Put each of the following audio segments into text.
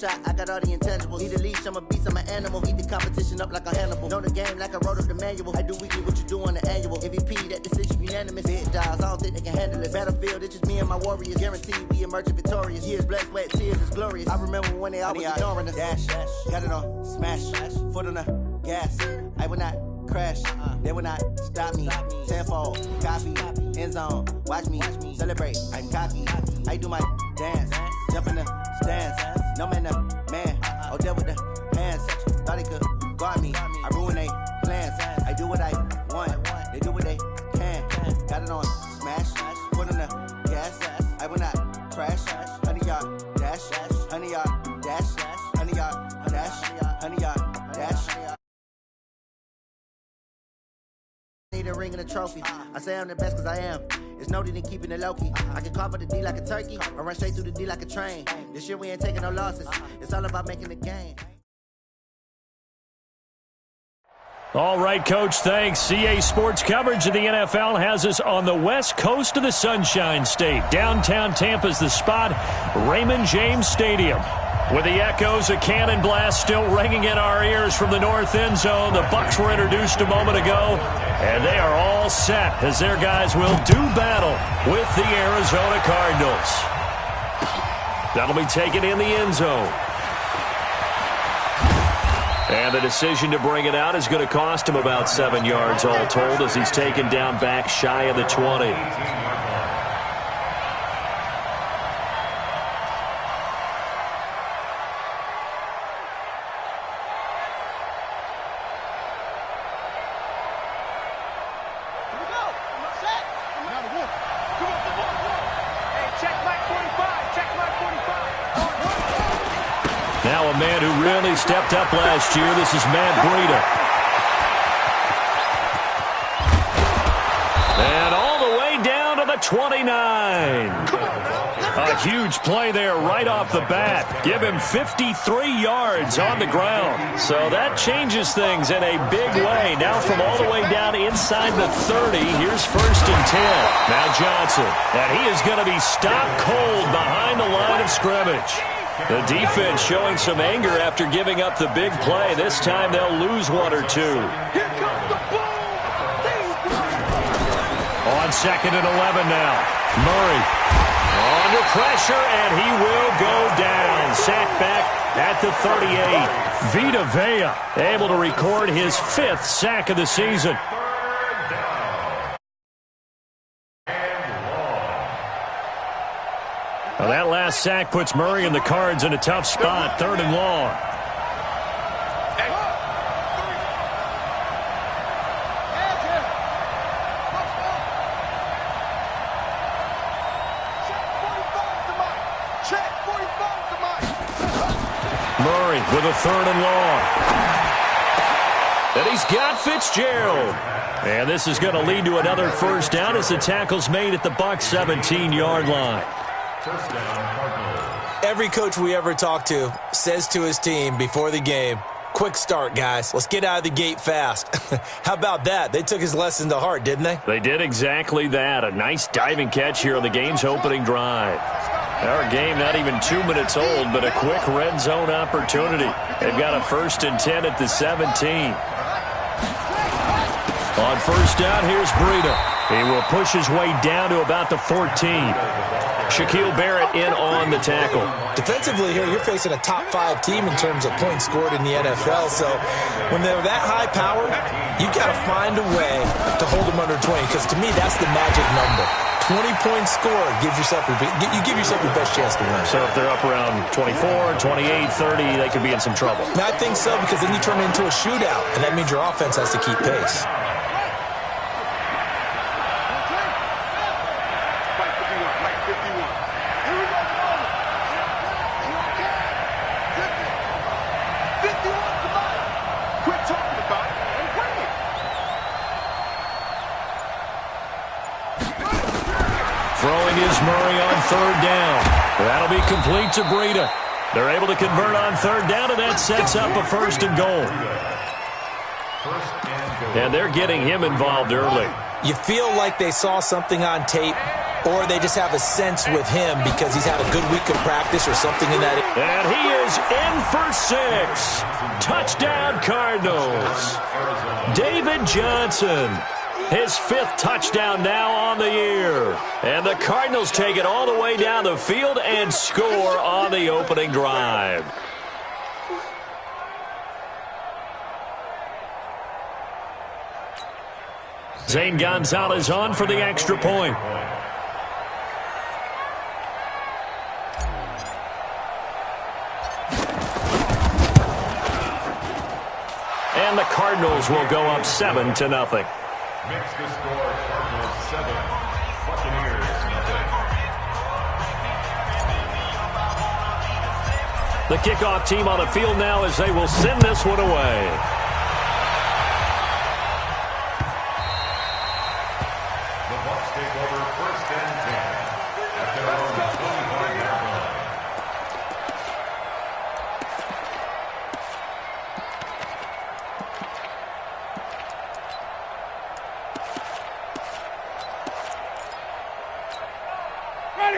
shot, I got all the intangibles. Need a leash, I'm a beast, I'm an animal. Eat the competition up like a Hannibal. Know the game like I wrote up the manual. I do weekly what you do on the annual. MVP, that decision unanimous. Big dials, I don't think they can handle it. Battlefield, it's just me and my warriors. Guaranteed we emerging victorious. Years, blood, sweat, tears, it's glorious. I remember when they always ignoring us. Dash, got it on, smash, foot on the gas. I will not crash, they will not stop me. Tenfold, copy, end zone, watch me celebrate. I'm cocky, I do my dance, jump in the stands. No man, man, oh, there with the hands. Thought he could guard me, I ruin they plans. I do what I want, they do what they can. Got it on, smash, foot on the gas. I will not crash, 100-yard dash, 100-yard dash, 100-yard dash, 100-yard dash. Need a ring and a trophy. I say I'm the best cause I am. It's no need in keeping it low-key. I can carve up the D like a turkey or run straight through the D like a train. This year we ain't taking no losses. It's all about making the game. All right, Coach, thanks. CA Sports coverage of the NFL has us on the west coast of the Sunshine State. Downtown Tampa's the spot, Raymond James Stadium. With the echoes of cannon blast still ringing in our ears from the north end zone, the Bucs were introduced a moment ago, and they are all set as their guys will do battle with the Arizona Cardinals. That'll be taken in the end zone. And the decision to bring it out is going to cost him about 7 yards all told as he's taken down back shy of the 20. Now a man who really stepped up last year. This is Matt Breida. And all the way down to the 29. A huge play there right off the bat. Give him 53 yards on the ground. So that changes things in a big way. Now from all the way down inside the 30, here's 1st and 10. Now Johnson. And he is going to be stopped cold behind the line of scrimmage. The defense showing some anger after giving up the big play. This time they'll lose 1 or 2. Here comes the ball. On 2nd and 11 now. Murray under pressure, and he will go down. Sacked back at the 38. Vita Vea able to record his 5th sack of the season. Well, that last sack puts Murray and the Cards in a tough spot. 3rd and long. Murray with a 3rd and long. And he's got Fitzgerald. And this is going to lead to another first down as the tackle's made at the Bucs 17-yard line. Every coach we ever talk to says to his team before the game, quick start, guys. Let's get out of the gate fast. How about that? They took his lesson to heart, didn't they? They did exactly that. A nice diving catch here on the game's opening drive. Our game not even 2 minutes old, but a quick red zone opportunity. They've got a 1st and 10 at the 17. On first down, here's Breida. He will push his way down to about the 14. Shaquille Barrett in on the tackle. Defensively here, you're facing a top-5 team in terms of points scored in the NFL. So when they're that high-powered, you've got to find a way to hold them under 20. Because to me, that's the magic number. 20 points scored gives yourself you give yourself your best chance to win. So if they're up around 24, 28, 30, they could be in some trouble. And I think so, because then you turn it into a shootout, and that means your offense has to keep pace. Throwing is Murray on 3rd down. That'll be complete to Breida. They're able to convert on 3rd down, and that sets up a 1st and goal. And they're getting him involved early. You feel like they saw something on tape or they just have a sense with him because he's had a good week of practice or something in that. And he is in for 6. Touchdown, Cardinals. David Johnson, his 5th touchdown now on the year. And the Cardinals take it all the way down the field and score on the opening drive. Zane Gonzalez on for the extra point. And the Cardinals will go up 7-0. Makes the score Cardinals 7, Buccaneers nothing. The kickoff team on the field now as they will send this one away. The Bucs take over 1st and 10 at their own 25-yard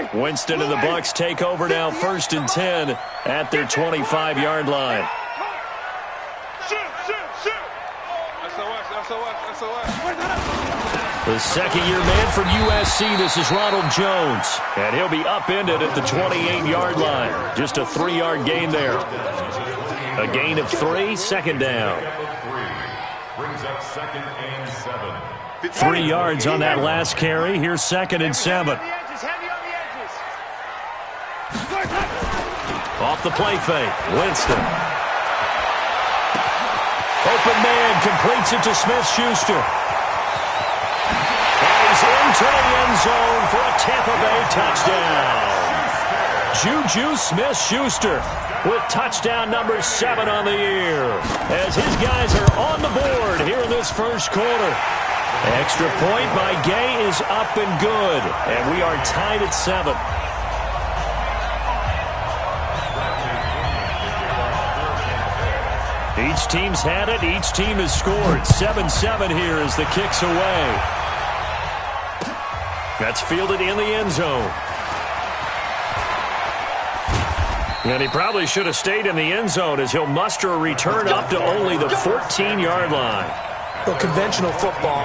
line. Winston and the Bucs take over now 1st and 10 at their 25-yard line. The second-year man for USC, this is Ronald Jones. And he'll be upended at the 28-yard line. Just a 3-yard gain there. A gain of 3, 2nd down. Brings up 2nd and 7. 3 yards on that last carry. Here's 2nd and 7. Off the play fake, Winston. Open man completes it to Smith-Schuster. And he's into the end zone for a Tampa Bay touchdown. Juju Smith-Schuster with touchdown number 7 on the year. As his guys are on the board here in this first quarter. Extra point by Gay is up and good. And we are tied at 7. Each team's had it. Each team has scored. 7-7 here as the kick's away. That's fielded in the end zone. And he probably should have stayed in the end zone as he'll muster a return up to only the 14-yard line. Well, conventional football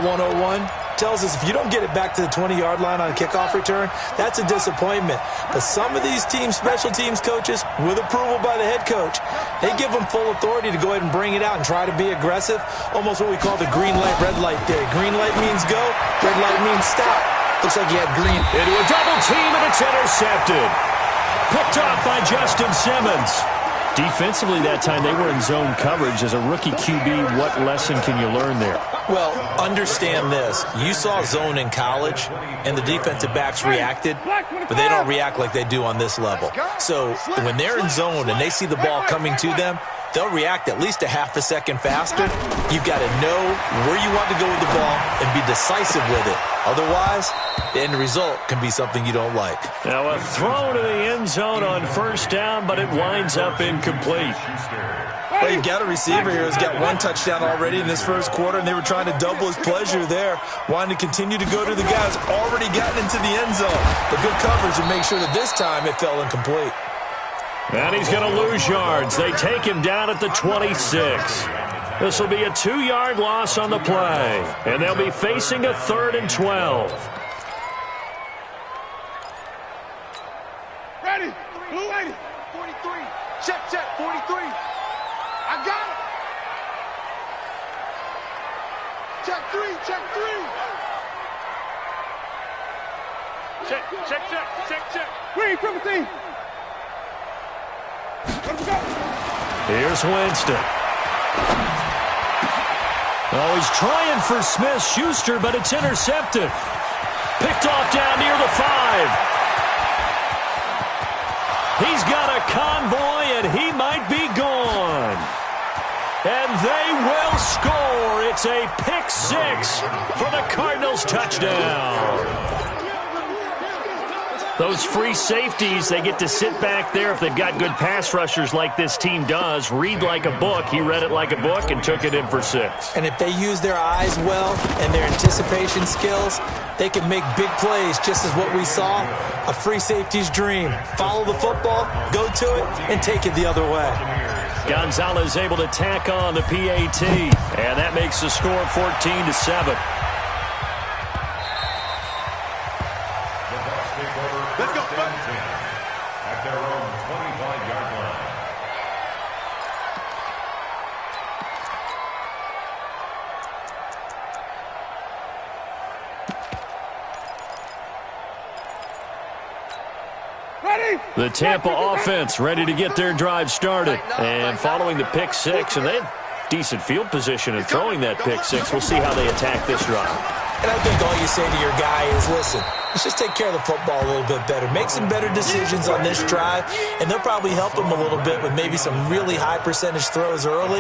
101, tells us if you don't get it back to the 20-yard line on a kickoff return, that's a disappointment. But some of these teams, special teams coaches, with approval by the head coach, they give them full authority to go ahead and bring it out and try to be aggressive, almost what we call the green light, red light theory. Green light means go, red light means stop. Looks like he had green. Into a double team, and it's intercepted. Picked off by Justin Simmons. Defensively that time, they were in zone coverage. As a rookie QB, what lesson can you learn there? Well, understand this. You saw zone in college, and the defensive backs reacted, but they don't react like they do on this level. So when they're in zone and they see the ball coming to them, they'll react at least a half a second faster. You've got to know where you want to go with the ball and be decisive with it. Otherwise, the end result can be something you don't like. Now a throw to the end zone on first down, but it winds up incomplete. Well, you've got a receiver here who's got 1 touchdown already in this first quarter, and they were trying to double his pleasure there, wanting to continue to go to the guys already gotten into the end zone. But good coverage to make sure that this time it fell incomplete. And he's going to lose yards. They take him down at the 26. This will be a 2-yard loss on the play. And they'll be facing a 3rd and 12. Ready. Blue 80. 43. Check, 43. I got it. Check 3. Check. Green, triple team. Here's Winston. Oh, he's trying for Smith-Schuster, but it's intercepted. Picked off down near the 5. He's got a convoy, and he might be gone. And they will score. It's a pick 6 for the Cardinals touchdown. Those free safeties, they get to sit back there if they've got good pass rushers like this team does. Read like a book. He read it like a book and took it in for 6. And if they use their eyes well and their anticipation skills, they can make big plays, just as what we saw. A free safety's dream. Follow the football, go to it, and take it the other way. Gonzalez able to tack on the PAT, and that makes the score 14-7. Let's go. At their own 25-yard line. Ready? The Tampa offense ready to get their drive started. And following the pick 6, and they had decent field position in throwing that pick 6. We'll see how they attack this drive. And I think all you say to your guy is, listen, let's just take care of the football a little bit better. Make some better decisions on this drive, and they'll probably help him a little bit with maybe some really high percentage throws early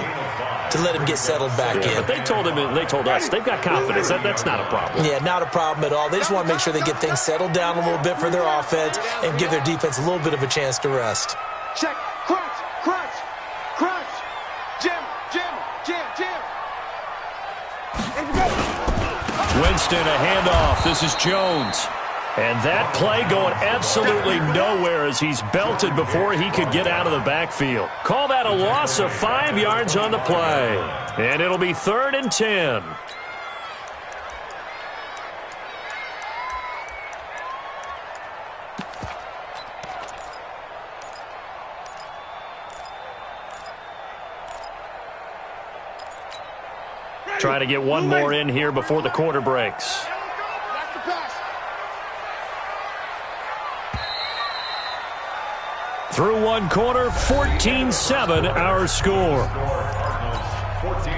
to let him get settled back in. But they told him, and they told us, they've got confidence. That's not a problem. Yeah, not a problem at all. They just want to make sure they get things settled down a little bit for their offense and give their defense a little bit of a chance to rest. Check. Crunch. Crunch. Crunch. Jam. Jam. Jam. Jam. Here we go. Winston, a handoff. This is Jones. And that play going absolutely nowhere as he's belted before he could get out of the backfield. Call that a loss of 5 yards on the play. And it'll be 3rd and 10. Try to get one more in here before the quarter breaks. Watch the pass. Through one quarter, 14-7 our score. Cardinals 14,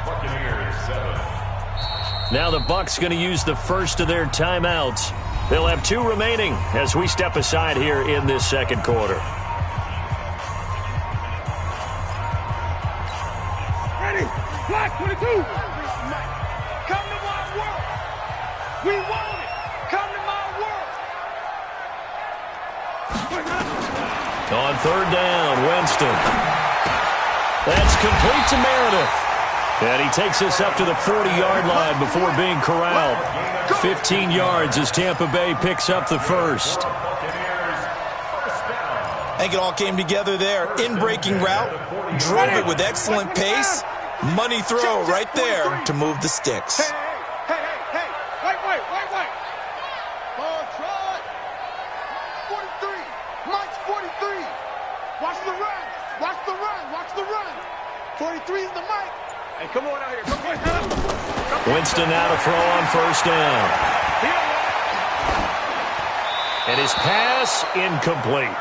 Buccaneers 7. Now the Bucs going to use the first of their timeouts. They'll have 2 remaining as we step aside here in this second quarter. Ready? Black 22. Come to my world. We want it. Come to my world. On 3rd down, Winston. That's complete to Meredith. And he takes us up to the 40-yard line before being corralled. 15 yards as Tampa Bay picks up the first. I think it all came together there. In-breaking route, drove it with excellent pace. Money throw right there to move the sticks. Hey. Wait. Ball tried. 43. Mike's 43. Watch the run. 43 is the Mike. Hey, come on out here. Come on. Winston now to throw on 1st down. And his pass incomplete.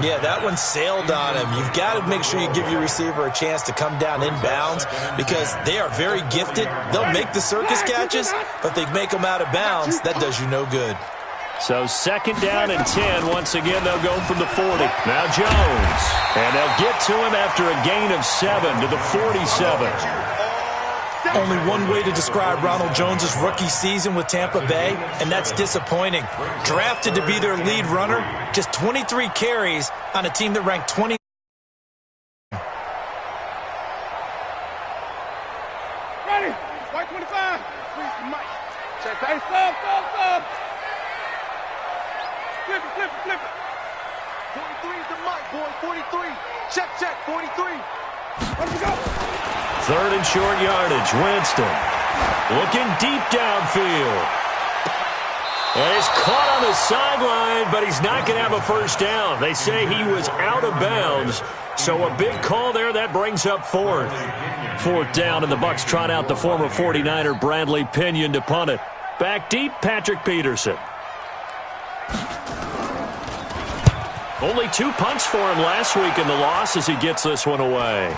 Yeah, that one sailed on him. You've got to make sure you give your receiver a chance to come down inbounds because they are very gifted. They'll make the circus catches, but they make them out of bounds. That does you no good. So 2nd down and 10. Once again, they'll go from the 40. Now Jones. And they'll get to him after a gain of 7 to the 47. Only one way to describe Ronald Jones' rookie season with Tampa Bay, and that's disappointing. Drafted to be their lead runner, just 23 carries on a team that ranked 20. Ready? White 25. Please, Mike. Check. Hey, stop. Flip it. 43 is the Mike, boy. 43. Check. 43. Let me go. 3rd and short yardage. Winston looking deep downfield. And it's caught on the sideline, but he's not going to have a 1st down. They say he was out of bounds. So a big call there. That brings up 4th. 4th down, and the Bucs trot out the former 49er Bradley Pinion to punt it. Back deep, Patrick Peterson. Only 2 punts for him last week in the loss as he gets this one away.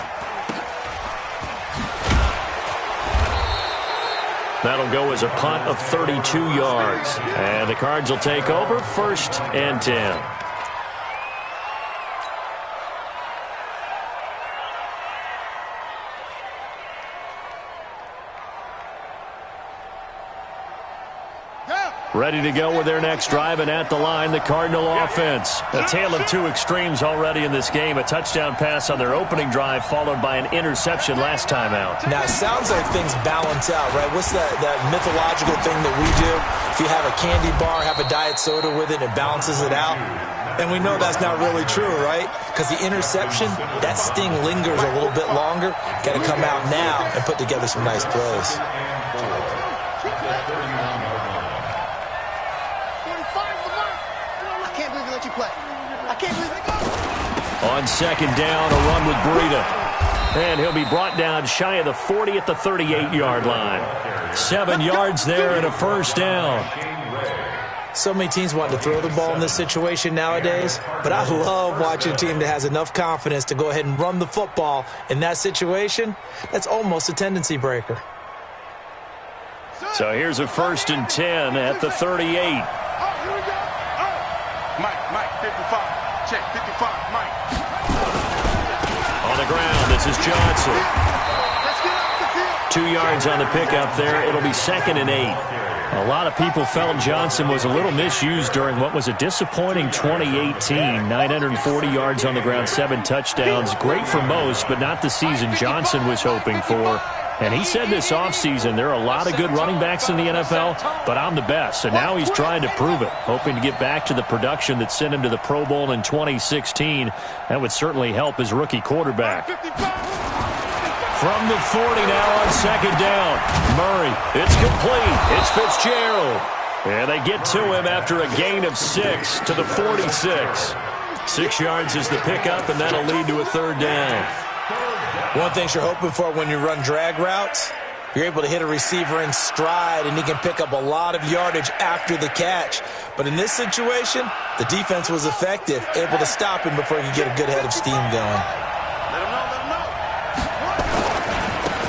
That'll go as a punt of 32 yards. And the Cards will take over 1st and 10. ready to go with their next drive, and at the line, the Cardinal offense. A tale of two extremes already in this game. A touchdown pass on their opening drive, followed by an interception last time out. Now, it sounds like things balance out, right? What's that mythological thing that we do? If you have a candy bar, have a diet soda with it, it balances it out. And we know that's not really true, right? Because the interception, that sting lingers a little bit longer. Got to come out now and put together some nice plays. I can't believe they let you play. I can't believe they go. On second down, a run with Breida. And he'll be brought down shy of the 40 at the 38-yard line. 7 yards there and a first down. So many teams want to throw the ball in this situation nowadays, but I love watching a team that has enough confidence to go ahead and run the football in that situation. That's almost a tendency breaker. So here's a 1st and 10 at the 38. Mike, 55. Check, 55, Mike. On the ground, this is Johnson. 2 yards on the pickup there. It'll be 2nd and 8. A lot of people felt Johnson was a little misused during what was a disappointing 2018. 940 yards on the ground, 7 touchdowns. Great for most, but not the season Johnson was hoping for. And he said this offseason, there are a lot of good running backs in the NFL, but I'm the best. And now he's trying to prove it, hoping to get back to the production that sent him to the Pro Bowl in 2016. That would certainly help his rookie quarterback. From the 40 now on second down. Murray, it's complete. It's Fitzgerald. And they get to him after a gain of 6 to the 46. 6 yards is the pickup, and that'll lead to a 3rd down. One thing you're hoping for when you run drag routes, you're able to hit a receiver in stride, and he can pick up a lot of yardage after the catch. But in this situation, the defense was effective, able to stop him before he could get a good head of steam going.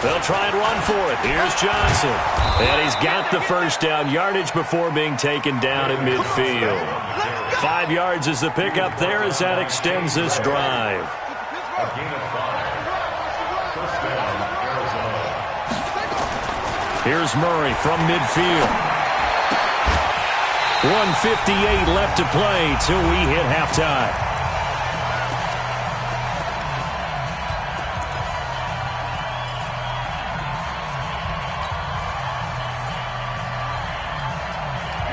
They'll try and run for it. Here's Johnson. And he's got the first down yardage before being taken down at midfield. 5 yards is the pickup there as that extends this drive. Here's Murray from midfield. 1:58 left to play till we hit halftime.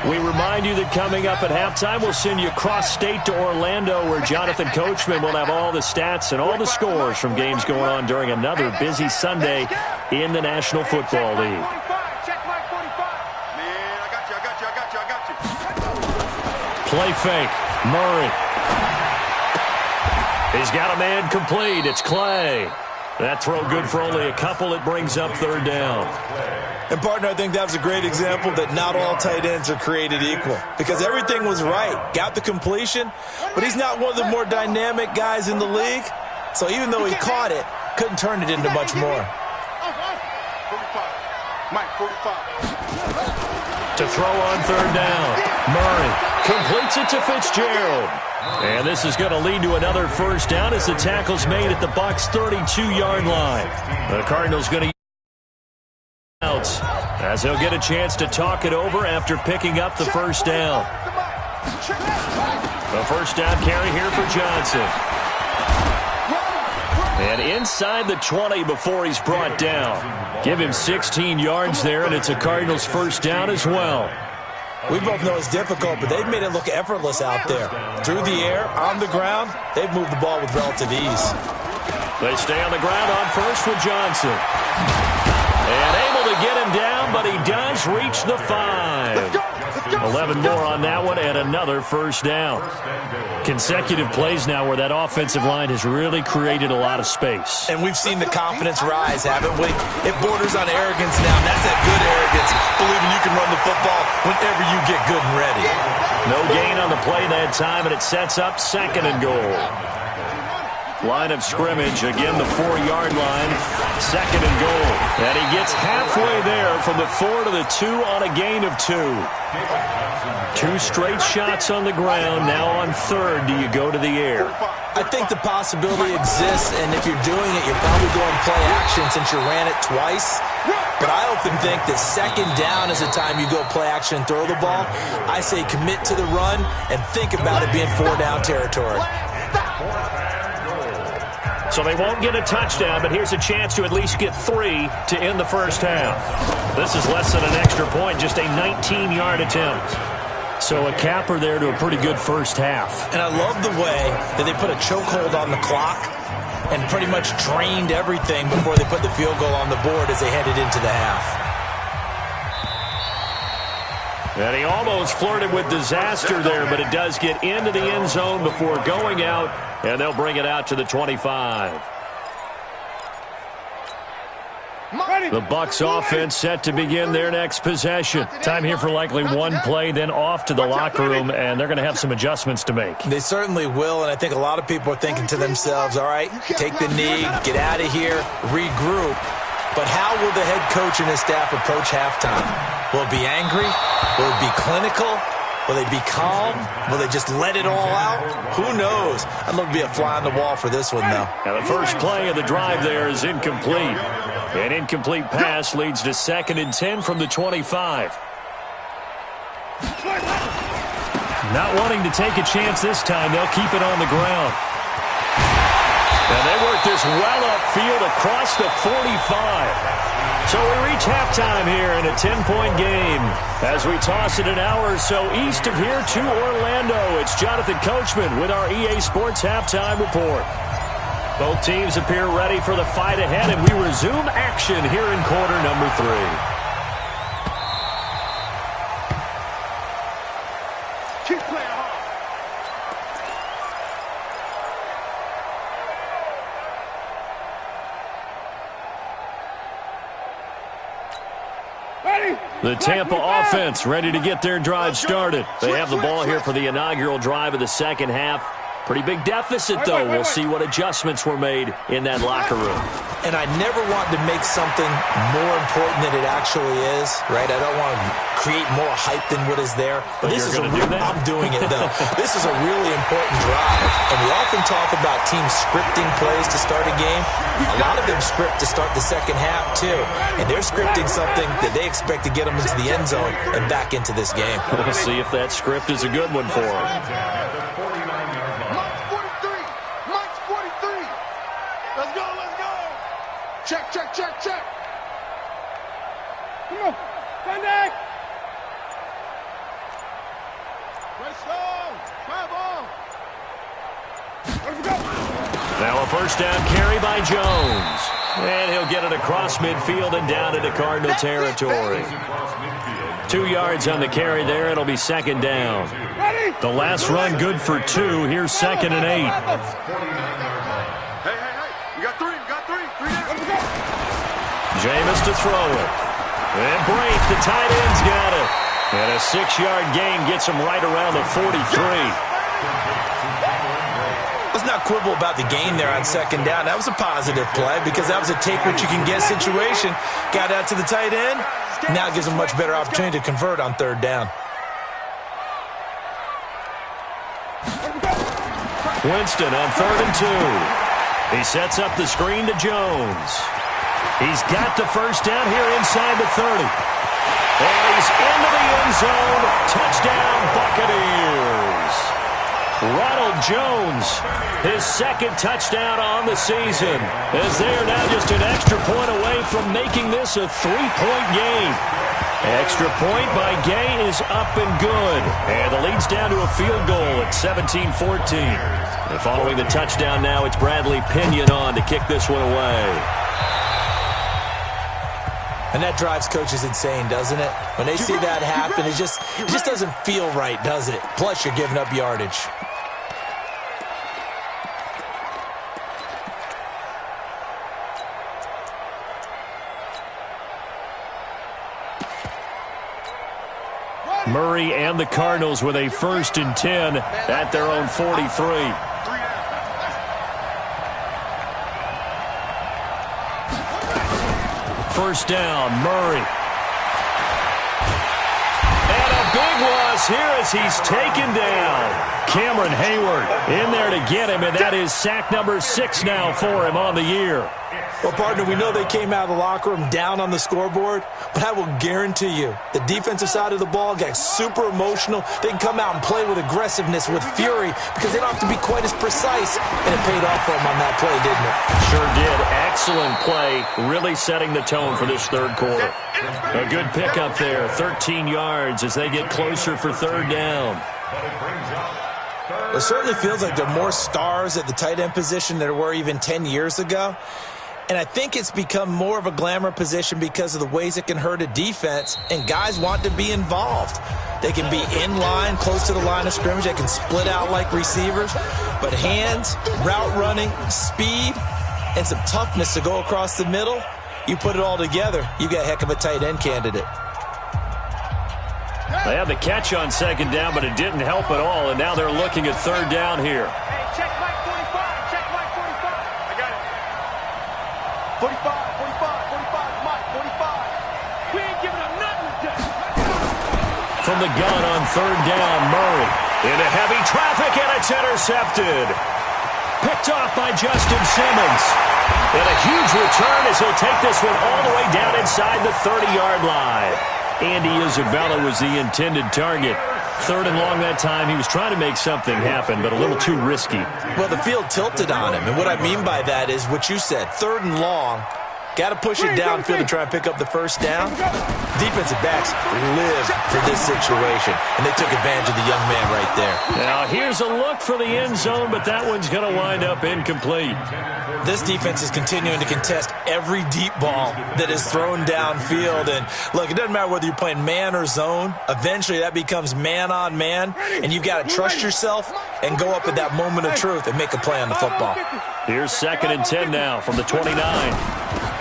We remind you that coming up at halftime, we'll send you cross-state to Orlando, where Jonathan Coachman will have all the stats and all the scores from games going on during another busy Sunday in the National Football League. Play fake. Murray. He's got a man complete. It's Clay. That throw good for only a couple. It brings up 3rd down. And, partner, I think that was a great example that not all tight ends are created equal, because everything was right. Got the completion, but he's not one of the more dynamic guys in the league. So even though he caught it, couldn't turn it into much more. 45. To throw on 3rd down. Murray completes it to Fitzgerald. And this is going to lead to another first down as the tackle's made at the Bucs' 32-yard line. The Cardinals going to out as he'll get a chance to talk it over after picking up the first down. The first down carry here for Johnson. And inside the 20 before he's brought down. Give him 16 yards there, and it's a Cardinals first down as well. We both know it's difficult, but they've made it look effortless out there. Through the air, on the ground, they've moved the ball with relative ease. They stay on the ground on first with Johnson. And able to get him down, but he does reach the 5. 11 more on that one, and another first down. Consecutive plays now where that offensive line has really created a lot of space. And we've seen the confidence rise, haven't we? It borders on arrogance now, and that's that good arrogance, believing you can run the football whenever you get good and ready. No gain on the play that time, and it sets up 2nd and goal. Line of scrimmage, again the 4-yard line, 2nd and goal. And he gets halfway there from the 4 to the 2 on a gain of 2. 2 straight shots on the ground. Now on 3rd, do you go to the air? I think the possibility exists, and if you're doing it, you're probably going play action since you ran it twice. But I often think that second down is the time you go play action and throw the ball. I say commit to the run and think about it being 4-down territory. So they won't get a touchdown, but here's a chance to at least get 3 to end the first half. This is less than an extra point, just a 19-yard attempt. So a capper there to a pretty good first half. And I love the way that they put a chokehold on the clock and pretty much drained everything before they put the field goal on the board as they headed into the half. And he almost flirted with disaster there, but it does get into the end zone before going out, and they'll bring it out to the 25. The Bucs offense set to begin their next possession. Time here for likely one play, then off to the locker room, and they're going to have some adjustments to make. They certainly will, and I think a lot of people are thinking to themselves, all right, take the knee, get out of here, regroup. But how will the head coach and his staff approach halftime? Will it be angry? Will it be clinical? Will they be calm? Will they just let it all out? Who knows? I'd love to be a fly on the wall for this one, though. Now the first play of the drive there is incomplete. An incomplete pass leads to 2nd and 10 from the 25. Not wanting to take a chance this time, they'll keep it on the ground. And they work this well upfield across the 45. So we reach halftime here in a 10-point game. As we toss it an hour or so east of here to Orlando, it's Jonathan Coachman with our EA Sports Halftime Report. Both teams appear ready for the fight ahead, and we resume action here in quarter number 3. The Tampa offense ready to get their drive started. They have the ball here for the inaugural drive of the second half. Pretty big deficit, though. We'll see what adjustments were made in that locker room. And I never want to make something more important than it actually is, right? I don't want to create more hype than what is there. But this is I'm doing it, though. This is a really important drive. And we often talk about teams scripting plays to start a game. A lot of them script to start the second half, too. And they're scripting something that they expect to get them into the end zone and back into this game. We'll see if that script is a good one for them. Check, check, check, check. Come on, Sunday. Let's go. Five on. Let's go. Now a first down carry by Jones. And he'll get it across midfield and down into Cardinal territory. 2 yards on the carry there. It'll be 2nd down. The last run good for 2. Here's 2nd and 8. You got 3. Jameis to throw it. And Brake, the tight end's got it. And a 6-yard gain gets him right around the 43. Let's not quibble about the gain there on 2nd down. That was a positive play because that was a take-what-you-can-get situation. Got out to the tight end. Now it gives him a much better opportunity to convert on 3rd down. Winston on 3rd and 2. He sets up the screen to Jones. He's got the first down here inside the 30. And he's into the end zone. Touchdown, Buccaneers. Ronald Jones, his 2nd touchdown on the season, as they are now just an extra point away from making this a 3-point game. Extra point by Gay is up and good. And the lead's down to a field goal at 17-14. And following the touchdown now, it's Bradley Pinion on to kick this one away. And that drives coaches insane, doesn't it? When they see that happen, it just doesn't feel right, does it? Plus, you're giving up yardage. Murray and the Cardinals with a 1st and 10 at their own 43. First down, Murray. And a big one, is here as he's taken down. Cameron Hayward in there to get him, and that is sack number 6 now for him on the year. Well, partner, we know they came out of the locker room down on the scoreboard, but I will guarantee you the defensive side of the ball got super emotional. They can come out and play with aggressiveness, with fury, because they don't have to be quite as precise, and it paid off for them on that play, didn't it? Sure did. Excellent play, really setting the tone for this third quarter. A good pickup there, 13 yards as they get closer for third down. It certainly feels like there are more stars at the tight end position than there were even 10 years ago. And I think it's become more of a glamour position because of the ways it can hurt a defense, and guys want to be involved. They can be in line, close to the line of scrimmage. They can split out like receivers. But hands, route running, speed, and some toughness to go across the middle, you put it all together, you got a heck of a tight end candidate. They had the catch on second down, but it didn't help at all, and now they're looking at third down here. Hey, check Mike 45. Check Mike 45. I got it. 45, 45, Mike, 45. We ain't giving up nothing today. From the gun on third down, Murray into heavy traffic, and it's intercepted. Picked off by Justin Simmons. And a huge return as he'll take this one all the way down inside the 30-yard line. Andy Isabella was the intended target. Third and long that time. He was trying to make something happen, but a little too risky. Well, the field tilted on him, and what I mean by that is what you said, third and long. Got to push it downfield to try and pick up the first down. Defensive backs live for this situation, and they took advantage of the young man right there. Now, here's a look for the end zone, but that one's going to wind up incomplete. This defense is continuing to contest every deep ball that is thrown downfield. And, look, it doesn't matter whether you're playing man or zone. Eventually, that becomes man on man, and you've got to trust yourself and go up at that moment of truth and make a play on the football. Here's 2nd and 10 now from the 29.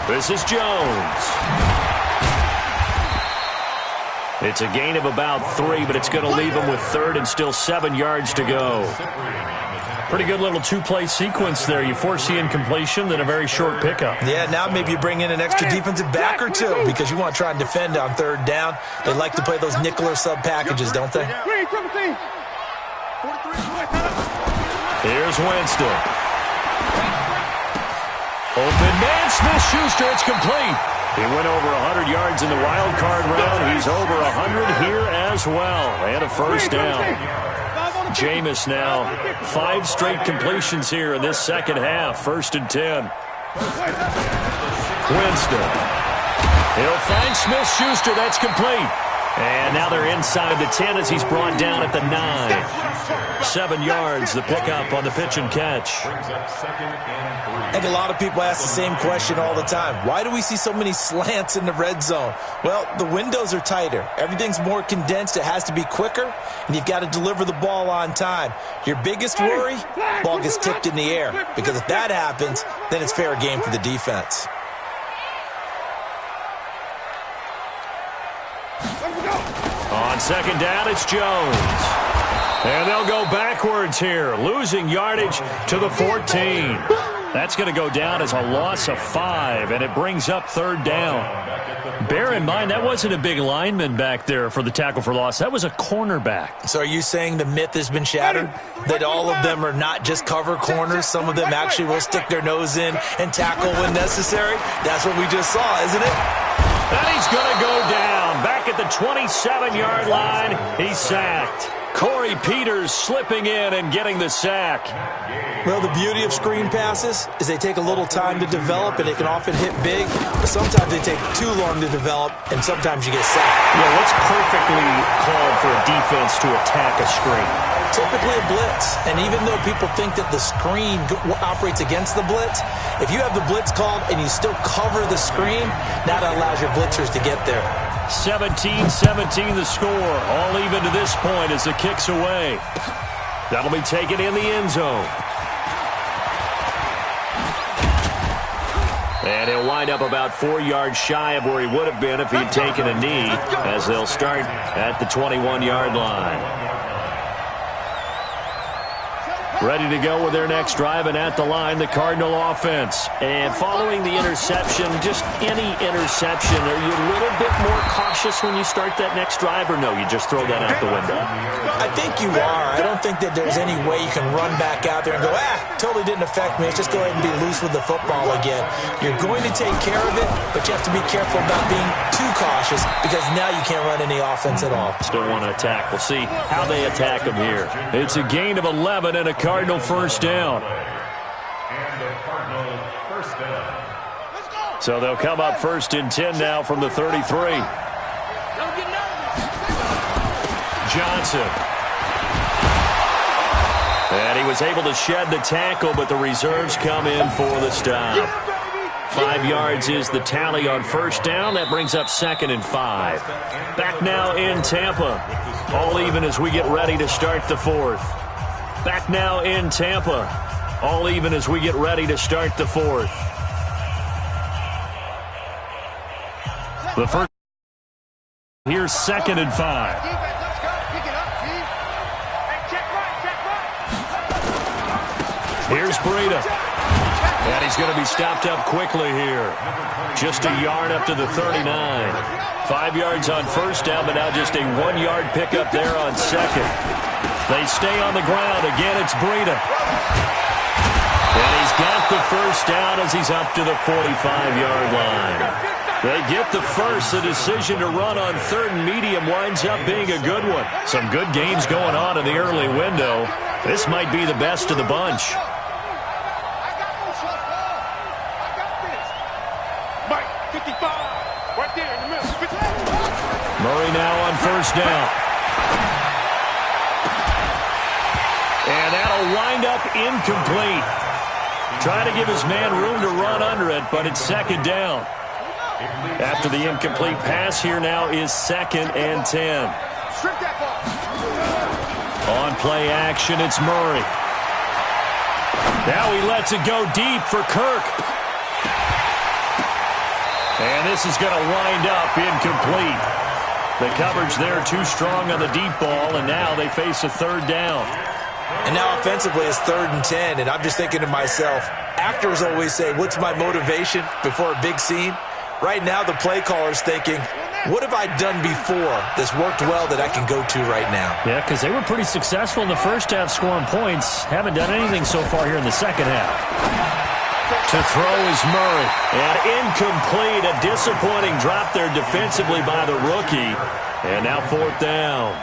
This is Jones. It's a gain of about 3, but it's going to leave him with third and still 7 yards to go. Pretty good little two-play sequence there. You force the incompletion, then a very short pickup. Yeah, now maybe you bring in an extra defensive back or two because you want to try and defend on third down. They like to play those nickel or sub packages, don't they? Here's Winston. Open man, Smith-Schuster, it's complete. He went over 100 yards in the wild card round. He's over 100 here as well. And a first down. Jameis now 5 straight completions here in this second half. 1st and 10. Winston. He'll find Smith-Schuster. That's complete. And now they're inside the 10 as he's brought down at the 9. 7 yards, the pickup on the pitch and catch. I think a lot of people ask the same question all the time. Why do we see so many slants in the red zone? Well, the windows are tighter. Everything's more condensed. It has to be quicker, and you've got to deliver the ball on time. Your biggest worry, ball gets tipped in the air, because if that happens, then it's fair game for the defense. On second down, it's Jones. And they'll go backwards here, losing yardage to the 14. That's going to go down as a loss of 5, and it brings up third down. Bear in mind, that wasn't a big lineman back there for the tackle for loss. That was a cornerback. So are you saying the myth has been shattered? That all of them are not just cover corners? Some of them actually will stick their nose in and tackle when necessary? That's what we just saw, isn't it? And he's going to go down. Back at the 27-yard line, he's sacked. Corey Peters slipping in and getting the sack. Well, the beauty of screen passes is they take a little time to develop, and they can often hit big, but sometimes they take too long to develop, and sometimes you get sacked. Yeah, what's perfectly called for a defense to attack a screen? Typically a blitz, and even though people think that the screen operates against the blitz, if you have the blitz called and you still cover the screen, that allows your blitzers to get there. 17-17 the score, all even to this point as the kick's away. That'll be taken in the end zone. And he'll wind up about 4 yards shy of where he would have been if he'd taken a knee, as they'll start at the 21-yard line. Ready to go with their next drive, and at the line, the Cardinal offense. And following the interception, just any interception, are you a little bit more cautious when you start that next drive, or no, you just throw that out the window? I think you are. I don't think that there's any way you can run back out there and go, totally didn't affect me. Let's just go ahead and be loose with the football again. You're going to take care of it, but you have to be careful about being too cautious because now you can't run any offense at all. Still want to attack. We'll see how they attack them here. It's a gain of 11 and a Cardinal first down. And the Cardinal first down. So they'll come up 1st and 10 now from the 33. Johnson. And he was able to shed the tackle, but the reserves come in for the stop. 5 yards is the tally on first down. That brings up 2nd and 5. Back now in Tampa. All even as we get ready to start the 4th. Back now in Tampa. All even as we get ready to start the 4th. The first. Here's 2nd and 5. Here's Breida. And he's going to be stopped up quickly here. Just a yard up to the 39. 5 yards on first down, but now just a 1-yard pickup there on second. They stay on the ground. Again, it's Breida. And he's got the first down as he's up to the 45-yard line. They get the first. The decision to run on 3rd and medium winds up being a good one. Some good games going on in the early window. This might be the best of the bunch. Murray now on first down. And that'll wind up incomplete. Trying to give his man room to run under it, but it's 2nd down. After the incomplete pass, here now is 2nd and 10. On play action, it's Murray. Now he lets it go deep for Kirk. And this is going to wind up incomplete. The coverage there too strong on the deep ball, and now they face a 3rd down. And now offensively it's 3rd and 10, and I'm just thinking to myself, actors always say, what's my motivation before a big scene? Right now the play caller's thinking, what have I done before that's worked well that I can go to right now? Yeah, because they were pretty successful in the first half scoring points. Haven't done anything so far here in the second half. To throw is Murray. And incomplete. A disappointing drop there defensively by the rookie. And now 4th down.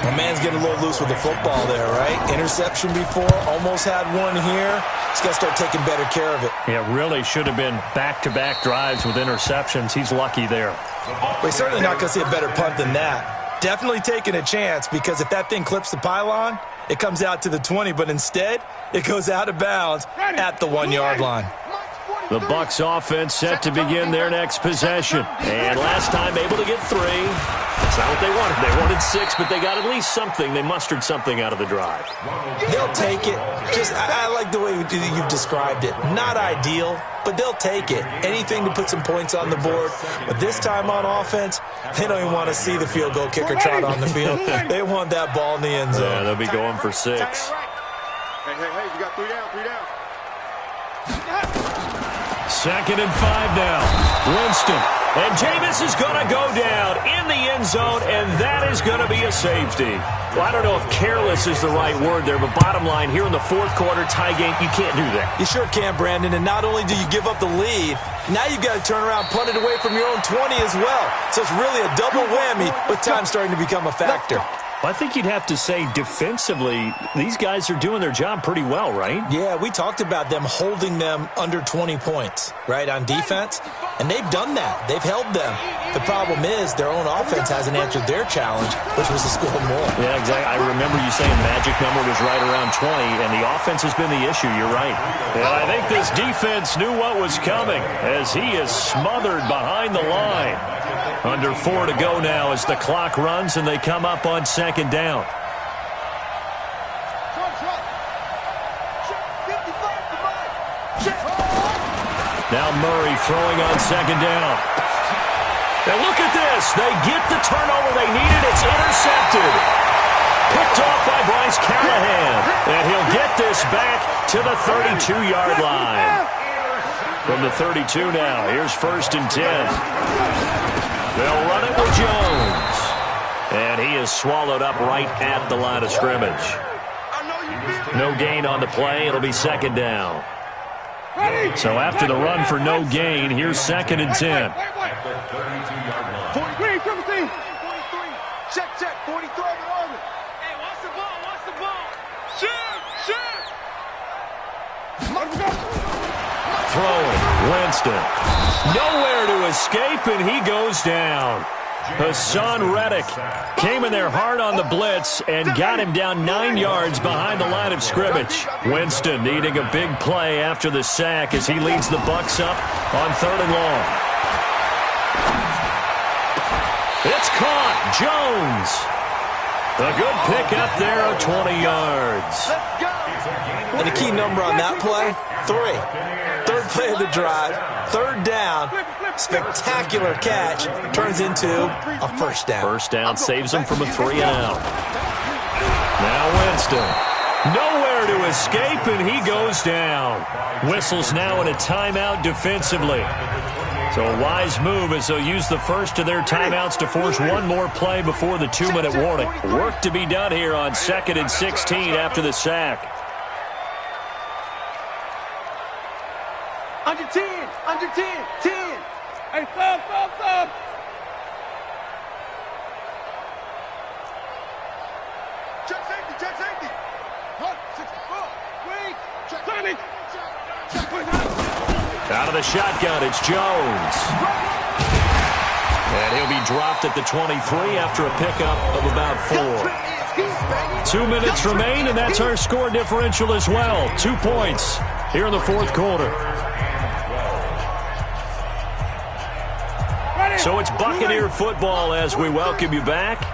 My man's getting a little loose with the football there, right? Interception before, almost had one here. He's got to start taking better care of it. Yeah, really should have been back-to-back drives with interceptions. He's lucky there. Well, he's certainly not going to see a better punt than that. Definitely taking a chance, because if that thing clips the pylon, it comes out to the 20, but instead it goes out of bounds at the 1-yard line. The Bucs offense set to begin their next possession. And last time able to get 3. That's not what they wanted. They wanted 6, but they got at least something. They mustered something out of the drive. They'll take it. I like the way you've described it. Not ideal, but they'll take it. Anything to put some points on the board. But this time on offense, they don't even want to see the field goal kicker trot on the field. They want that ball in the end zone. Yeah, they'll be going for 6. Hey, you got 3 down, 3 down. 2nd and 5 now. Winston. And Jameis is going to go down in the end zone, and that is going to be a safety. Well, I don't know if careless is the right word there, but bottom line, here in the 4th quarter, tie game, you can't do that. You sure can, Brandon, and not only do you give up the lead, now you've got to turn around, punt it away from your own 20 as well. So it's really a double whammy with time starting to become a factor. I think you'd have to say defensively, these guys are doing their job pretty well, right? Yeah, we talked about them holding them under 20 points, right, on defense, and they've done that. They've held them. The problem is their own offense hasn't answered their challenge, which was to score more. Yeah, exactly. I remember you saying magic number was right around 20, and the offense has been the issue. You're right. And I think this defense knew what was coming as he is smothered behind the line. Under 4 to go now as the clock runs and they come up on 2nd down. Now Murray throwing on 2nd down. Now look at this. They get the turnover they needed. It's intercepted. Picked off by Bryce Here's Callahan, and he'll get this back to the 32-yard line. From the 32 now, here's 1st and 10. They'll run it with Jones. And he is swallowed up right at the line of scrimmage. No gain on the play. It'll be 2nd down. So after the run for no gain, here's 2nd and 10. 43, 43. Check, 43. Hey, watch the ball. Shoot. Throwing, Winston. Nowhere to escape, and he goes down. Hassan Reddick came in there hard on the blitz and got him down 9 yards behind the line of scrimmage. Winston needing a big play after the sack as he leads the Bucs up on 3rd and long. It's caught. Jones. A good pick up there of 20 yards. And the key number on that play, 3. 3rd play of the drive, 3rd down, spectacular catch, turns into a 1st down. 1st down saves him from a 3 and out. Now Winston. Nowhere to escape, and he goes down. Whistles now in a timeout defensively. So a wise move as they'll use the first of their timeouts to force one more play before the 2-minute warning. Work to be done here on 2nd and 16 after the sack. Under 10. 10. Hey, stop. Check safety. Hunt, 64. Wait. Check. Out of the shotgun, it's Jones. And he'll be dropped at the 23 after a pickup of about 4. 2 minutes remain, and that's our score differential as well. 2 points here in the 4th quarter. So it's Buccaneer football as we welcome you back.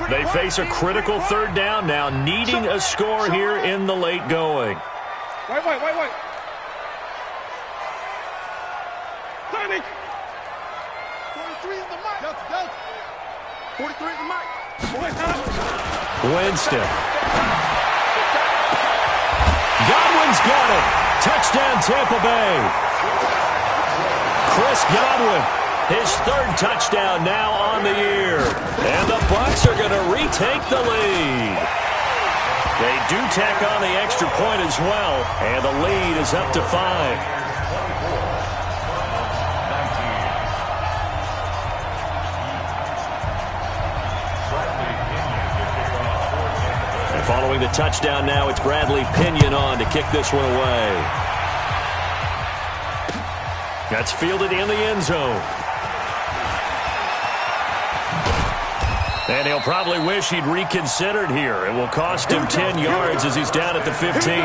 They face a critical 3rd down now, needing a score here in the late going. Wait. Sonic. 43 is the mic. Delta. 43 is the mic. Winston. Godwin's got it. Touchdown Tampa Bay. Chris Godwin. His 3rd touchdown now on the year. And the Bucs are going to retake the lead. They do tack on the extra point as well. And the lead is up to 5. And following the touchdown now, it's Bradley Pinion on to kick this one away. That's fielded in the end zone. And he'll probably wish he'd reconsidered here. It will cost him 10 yards as he's down at the 15.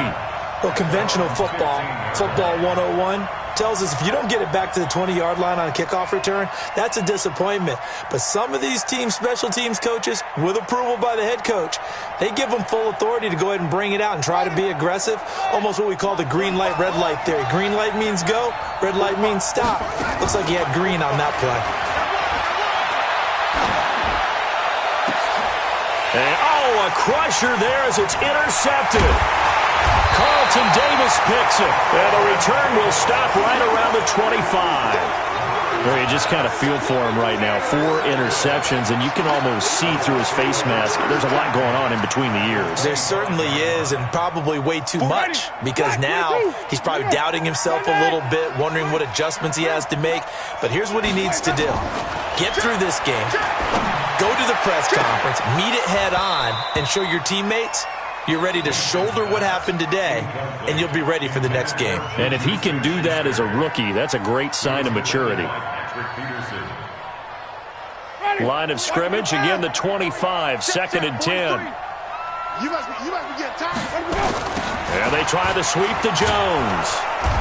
Well, conventional football 101, tells us if you don't get it back to the 20-yard line on a kickoff return, that's a disappointment. But some of these special teams coaches, with approval by the head coach, they give them full authority to go ahead and bring it out and try to be aggressive. Almost what we call the green light, red light theory. Green light means go, red light means stop. Looks like he had green on that play. And, a crusher there as it's intercepted. Carlton Davis picks it. And the return will stop right around the 25. Well, you just kind of feel for him right now. 4 interceptions, and you can almost see through his face mask. There's a lot going on in between the ears. There certainly is, and probably way too much, because now he's probably doubting himself a little bit, wondering what adjustments he has to make. But here's what he needs to do. Get through this game, go to the press conference, meet it head on, and show your teammates you're ready to shoulder what happened today, and you'll be ready for the next game. And if he can do that as a rookie, that's a great sign of maturity. Line of scrimmage, again the 25, 2nd and 10. You must be getting tired. And they try the sweep to Jones.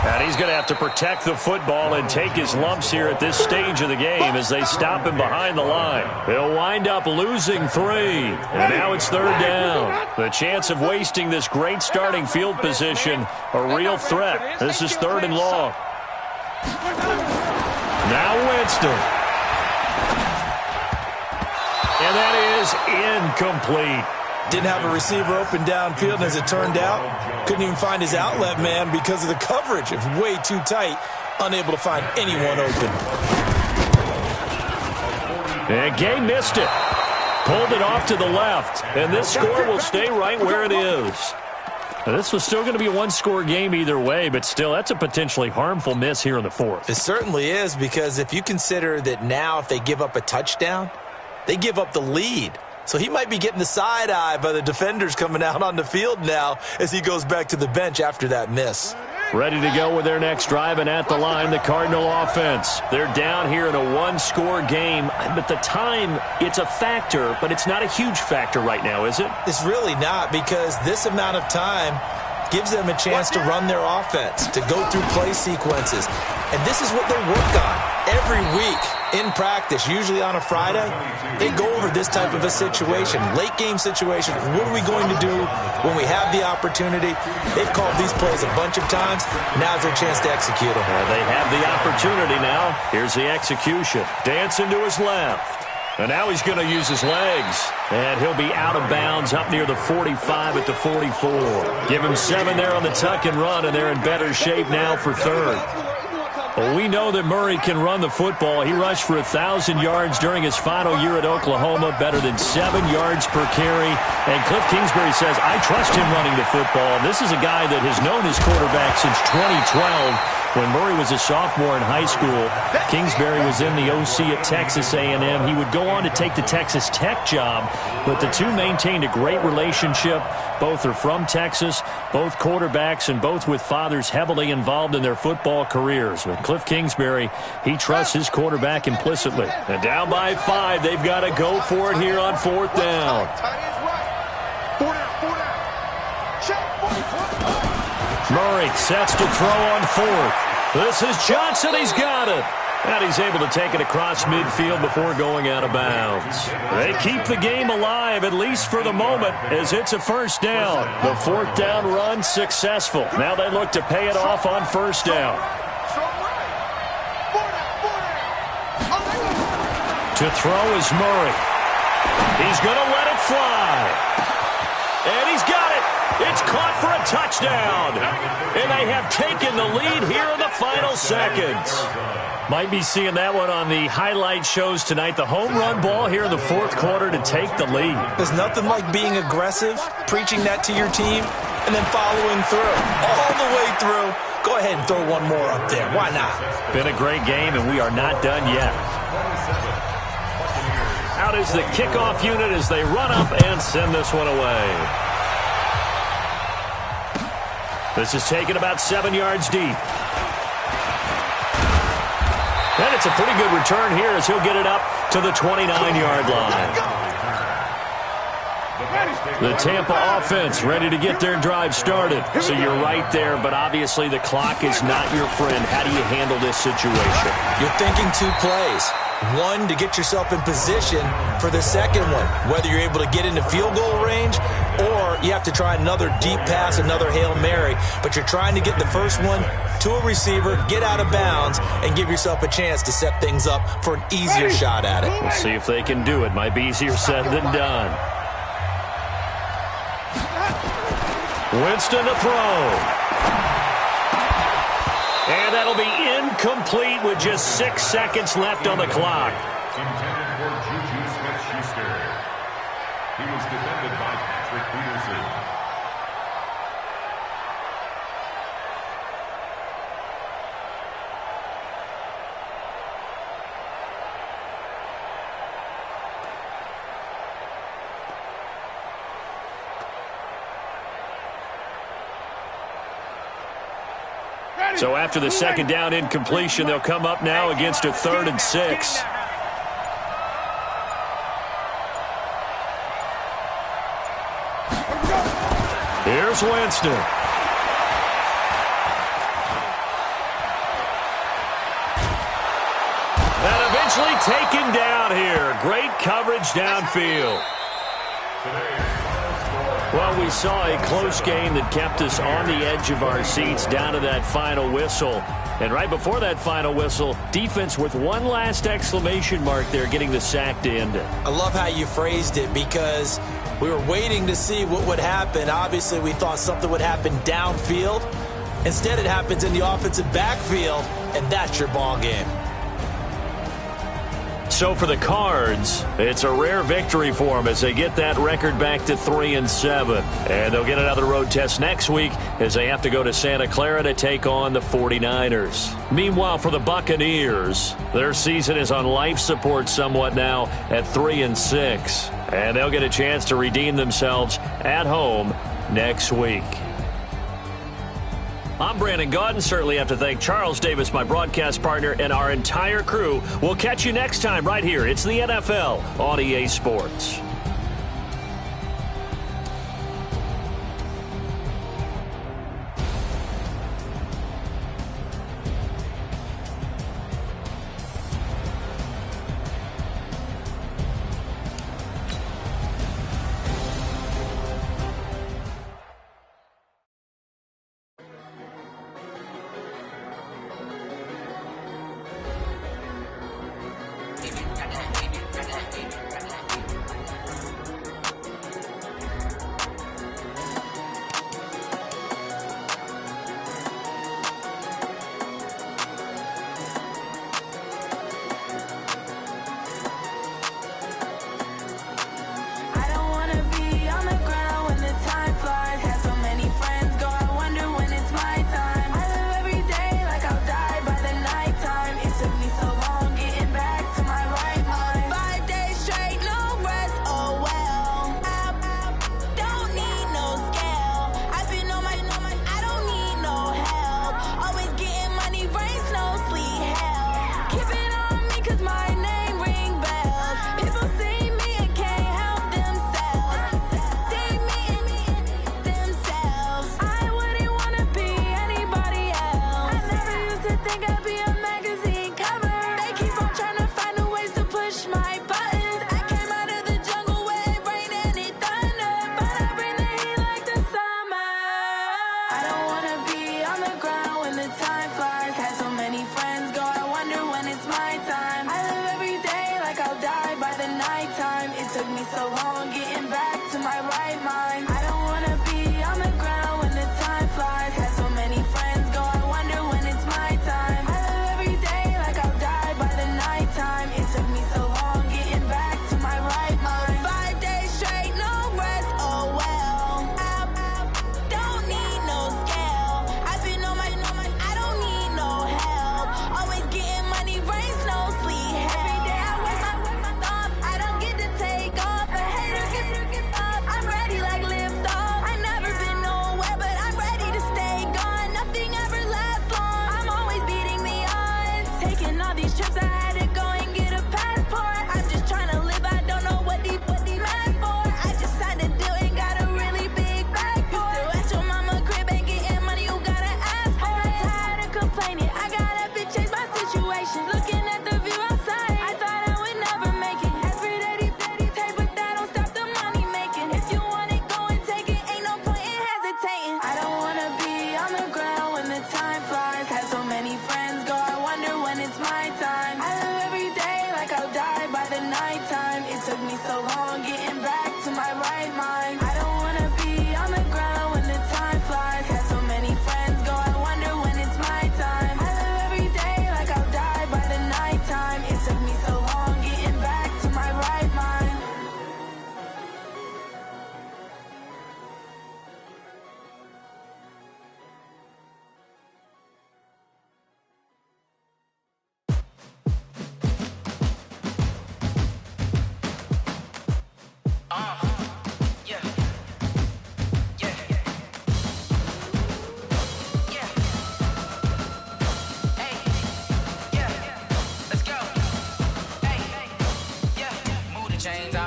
And he's going to have to protect the football and take his lumps here at this stage of the game as they stop him behind the line. They'll wind up losing 3. And now it's 3rd down. The chance of wasting this great starting field position, a real threat. This is 3rd and long. Now Winston. And that is incomplete. Didn't have a receiver open downfield, and as it turned out, couldn't even find his outlet man because of the coverage. It was way too tight, unable to find anyone open. And Gay missed it. Pulled it off to the left. And this score will stay right where it is. Now, this was still going to be a one-score game either way, but still, that's a potentially harmful miss here in the fourth. It certainly is, because if you consider that now if they give up a touchdown, they give up the lead. So he might be getting the side eye by the defenders coming out on the field now as he goes back to the bench after that miss. Ready to go with their next drive, and at the line, the Cardinal offense. They're down here in a one-score game, but the time, it's a factor, but it's not a huge factor right now, is it? It's really not, because this amount of time gives them a chance to run their offense, to go through play sequences. And this is what they work on every week in practice, usually on a Friday. They go over this type of a situation, late game situation. What are we going to do when we have the opportunity? They've called these plays a bunch of times. Now's their chance to execute them. They have the opportunity now. Here's the execution. Dancing to his left. And now he's going to use his legs. And he'll be out of bounds up near the 45 at the 44. Give him 7 there on the tuck and run, and they're in better shape now for third. Well, we know that Murray can run the football. He rushed for 1,000 yards during his final year at Oklahoma, better than 7 yards per carry. And Cliff Kingsbury says, I trust him running the football. This is a guy that has known his quarterback since 2012. When Murray was a sophomore in high school, Kingsbury was in the OC at Texas A&M. He would go on to take the Texas Tech job, but the two maintained a great relationship. Both are from Texas, both quarterbacks, and both with fathers heavily involved in their football careers. But Cliff Kingsbury, he trusts his quarterback implicitly. And down by 5, they've got to go for it here on 4th down. Murray sets to throw on 4th. This is Johnson. He's got it. And he's able to take it across midfield before going out of bounds. They keep the game alive, at least for the moment, as it's a 1st down. The 4th down run successful. Now they look to pay it off on 1st down. To throw is Murray. He's going to let it fly. And he's got it. It's caught for a touchdown. And they have taken the lead here in the final seconds. Might be seeing that one on the highlight shows tonight. The home run ball here in the 4th quarter to take the lead. There's nothing like being aggressive, preaching that to your team, and then following through. All the way through. Go ahead and throw one more up there. Why not? Been a great game, and we are not done yet. Out is the kickoff unit as they run up and send this one away. This is taken about 7 yards deep. And it's a pretty good return here as he'll get it up to the 29-yard line. The Tampa offense ready to get their drive started. So you're right there, but obviously the clock is not your friend. How do you handle this situation? You're thinking 2 plays. One, to get yourself in position for the second one, whether you're able to get into field goal range or you have to try another deep pass, another Hail Mary. But you're trying to get the first one to a receiver, get out of bounds, and give yourself a chance to set things up for an easier shot at it. We'll see if they can do it. Might be easier said than done. Winston to throw. And that'll be incomplete with just 6 seconds left on the clock. Intended for Juju Smith-Schuster. He was defended by Patrick Peterson. So after the 2nd down incompletion, they'll come up now against a 3rd and 6. Here's Winston. And eventually taken down here. Great coverage downfield. Today's final score Well, we saw a close game that kept us on the edge of our seats down to that final whistle. And right before that final whistle, defense with one last exclamation mark there, getting the sack to end it. I love how you phrased it, because we were waiting to see what would happen. Obviously, we thought something would happen downfield. Instead, it happens in the offensive backfield, and that's your ball game. So for the Cards, it's a rare victory for them as they get that record back to 3-7. And they'll get another road test next week as they have to go to Santa Clara to take on the 49ers. Meanwhile, for the Buccaneers, their season is on life support somewhat now at 3-6. And they'll get a chance to redeem themselves at home next week. I'm Brandon Gaudin. Certainly have to thank Charles Davis, my broadcast partner, and our entire crew. We'll catch you next time right here. It's the NFL on EA Sports.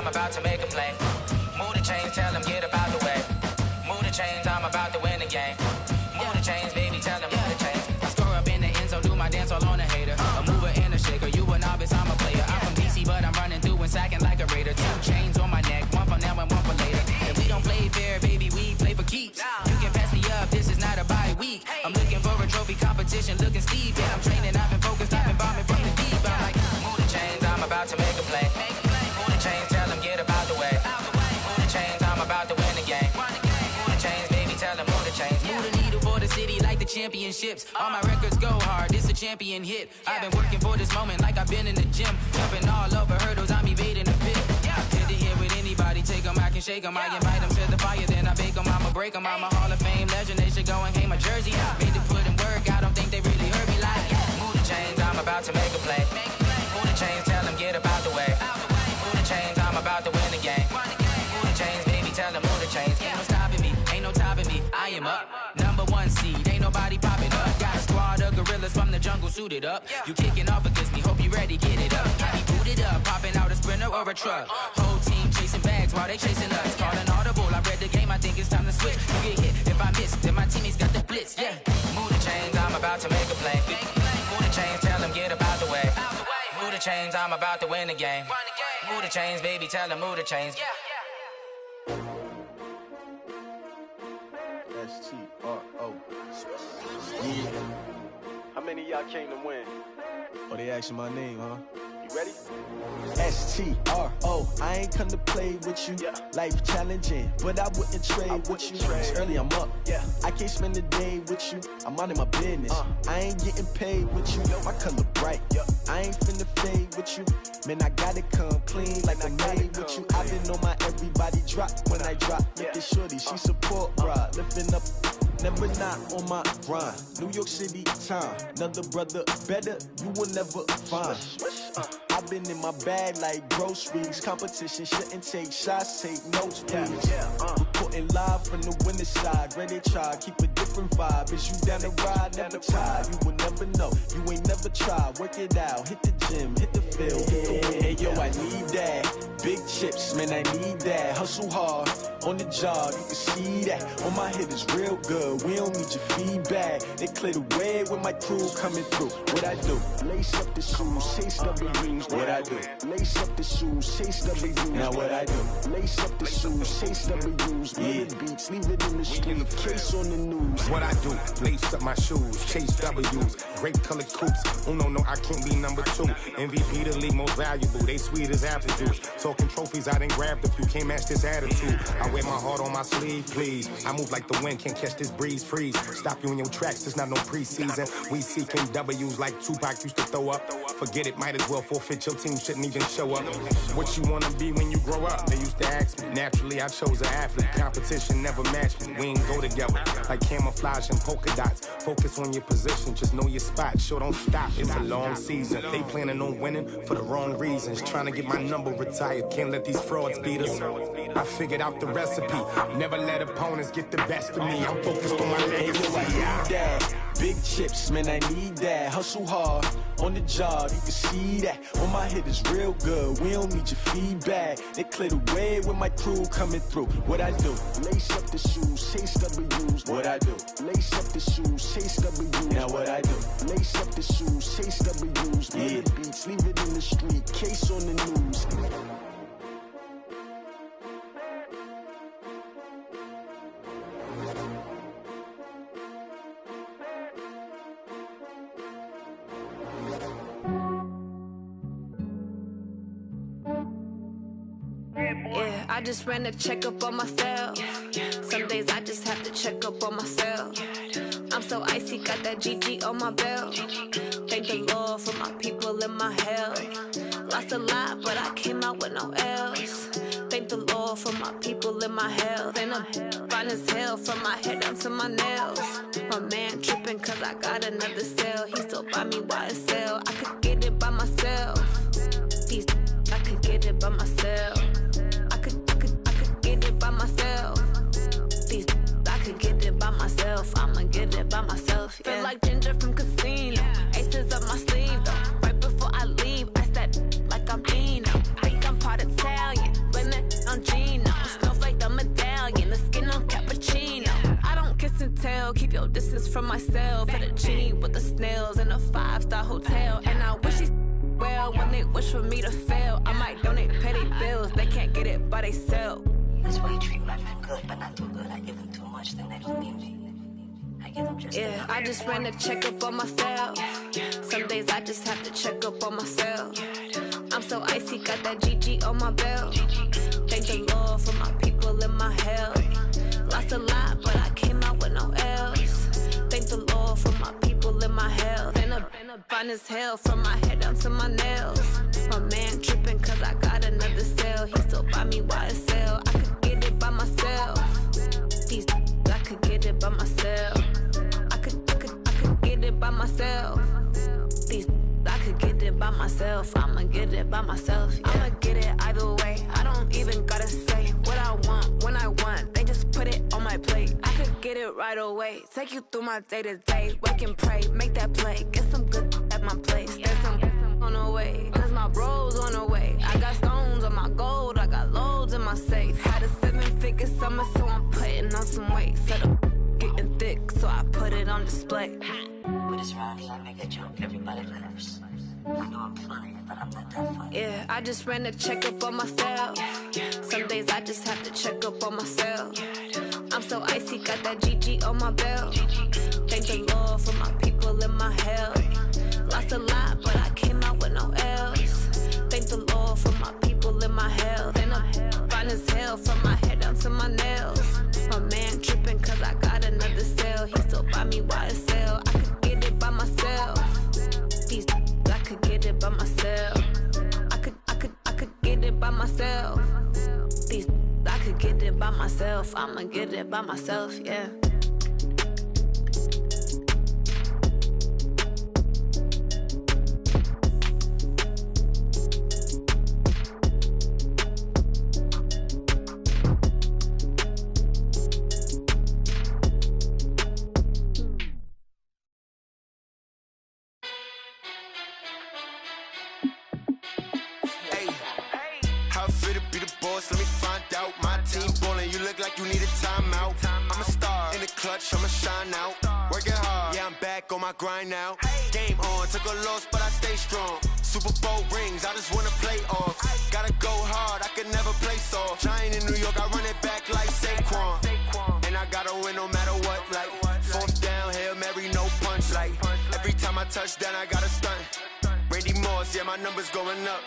About to make a play. Move the chains, tell them get about the way. Move the chains, I'm about to win the game. Move the chains, baby, tell them move the chains. I score up in the end zone, do my dance all on a hater. A mover and a shaker, you a novice, I'm a player. I'm from DC, but I'm running through and sacking like a raider. 2 chains on my neck, one for now and one for later. If we don't play fair, baby, championships. All my records go hard, this a champion hit. I've been working for this moment like I've been in the gym. Jumping all over hurdles, I'm evading the pit. Hit to hit with anybody, take them, I can shake them. I invite them to the fire, then I bake them, I'ma break them. I'm a Hall of Fame legend, they should go and hang my jersey. Made to put in work, I don't think they really heard me like. Move the chains, I'm about to make a play. Move the chains, tell them get up out the way. Move the chains, I'm about to win the game. Move the chains, baby, tell them move the chains. Ain't no stopping me, ain't no topping me. I am up, #1 seed, ain't nobody popping up. Got a squad of gorillas from the jungle suited up. You kicking off against me, hope you ready, get it up. I be booted up, popping out a sprinter or a truck. Whole team chasing bags while they chasing us. Calling audible, I read the game, I think it's time to switch. You get hit, if I miss, then my teammates got the blitz, Move the chains, I'm about to make a play. Move the chains, tell them get up out the way. Move the chains, I'm about to win the game. Move the chains, baby, tell them move the chains. S-T-R-O. Yeah. How many of y'all came to win? Oh, they asking my name, huh? You ready? S-T-R-O. I ain't come to play with you. Life challenging, but I wouldn't trade with you. It's early, I'm up. I can't spend the day with you. I'm minding my business. I ain't getting paid with you. My color bright. I ain't finna fade with you. Man, I gotta come clean like I'm made with you. I've been on my everybody drop when I drop. Look at shorty, she support, bruh. Lifting up, never not on my grind. New York City time, another brother better, you will never find. I've been in my bag like groceries. Competition shouldn't take shots, take notes, please. Reporting live from the winning side. Ready to try, keep a different vibe. Is you down the ride, never tired. You will never know, you ain't never tried. Work it out, hit the gym, hit the field, hit the wind. Hey yo, I need that. Big chips, man, I need that. Hustle hard, on the job, you can see that. On my hit is real good, we don't need your feedback. They clear the way with my crew coming through. What I do? Lace up the shoes, chase W's. What I do? Lace up the shoes, chase W's. Now what I do? Lace up the shoes, chase W's. Million beats, leave it in the street, case on the news. What I do? Lace up my shoes, chase W's. Great colored coops. Oh no, I can't be #2. MVP the league most valuable. They sweet as apple juice. Talking trophies, I done grabbed a few. Can't match this attitude. I wear my heart on my sleeve, please. I move like the wind, can't catch this breeze. Freeze. Stop you in your tracks. There's not no preseason. We seeking W's like Tupac used to throw up. Forget it, might as well forfeit. Your team shouldn't even show up. What you wanna be when you grow up? They used to ask me. Naturally, I chose an athlete. Competition never matched me. We ain't go together like camouflage and polka dots. Focus on your position, just know your spot. Sure, don't stop. It's a long season. They planning on winning for the wrong reasons. Trying to get my number retired. Can't let these frauds beat us. I figured out the recipe. Never let opponents get the best of me. I'm focused on my legacy. Big chips, man, I need that. Hustle hard, on the job, you can see that. On my hit is real good, we don't need your feedback. They clear the way with my crew coming through. What I do? Lace up the shoes, chase W's. What I do? Lace up the shoes, chase W's. Now what I do? Lace up the shoes, chase W's. Million beats, leave it in the street, case on the news. I just ran a checkup on myself. Some days I just have to check up on myself. I'm so icy, got that GG on my belt. Thank the Lord for my people and my health. Lost a lot, but I came out with no L's. Thank the Lord for my people and my health. And I'm fine as hell from my head down to my nails. My man tripping cause I got another cell. He still buy me YSL. I could get it by myself. I could get it by myself. I could get it by myself. I could get it by myself. I'ma get it by myself. Feel like Ginger from Casino. Aces up my sleeve though. Right before I leave, I said like I'm Dino. Think I'm part Italian, blame that on Gino. Smells like the medallion, the skin on cappuccino. I don't kiss and tell, keep your distance from myself. At a genie with the snails in a 5-star hotel. And I wish he's well when they wish for me to fail. I might donate petty bills, they can't get it by they sell. That's why you treat my men good, but not too good. I give them too much, then they don't need me. I give them just enough. I just ran a checkup on myself. Some days I just have to check up on myself. I'm so icy, got that GG on my belt. Thank the Lord for my people and my health. Lost a lot, but I came out with no L's. Thank the Lord fine as hell from my head down to my nails. My man tripping cause I got another sale. He still buy me YSL. I could get it by myself. These I could get it by myself. I could get it by myself. These I could get it by myself. I'ma get it by myself. Yeah. I'ma get it either way. I don't even gotta say what I want when I want. They just put it on my plate. I could get it right away. Take you through my day to day. Wake and pray, make that play. Get some good at my place. There's some on the way. Cause my bro's on the way. I got stones on my gold. I got loads in my safe. Had a 7-figure summer, so I'm putting on some weight. Set up getting thick, so I put it on display. With this round, I make a joke. Everybody laughs. I know I'm funny, but I'm not that funny. Yeah, I just ran a checkup on myself. Some days I just have to check up on myself. I'm so icy, got that GG on my belt. Thank the Lord for my people in my health. Lost a lot, but I came out with no L's. Thank the Lord for my people in my health. And I'm fine as hell from my head down to my nails. My man tripping cause I got another sale. He still buy me YSL. I could get it by myself. These I could get it by myself. I could get it by myself. These I could get it by myself. I'ma get it by myself, yeah. Let me find out. My team ballin', you look like you need a timeout. I'm a star in the clutch, I'ma shine out. Working hard, yeah, I'm back on my grind now. Game on, took a loss, but I stay strong. Super Bowl rings, I just wanna play off. Gotta go hard, I can never play soft. Giant in New York, I run it back like Saquon. And I gotta win no matter what, like fourth down, Hail Mary, no punch. Like every time I touch down, I gotta stunt. Randy Moss, yeah, my numbers going up.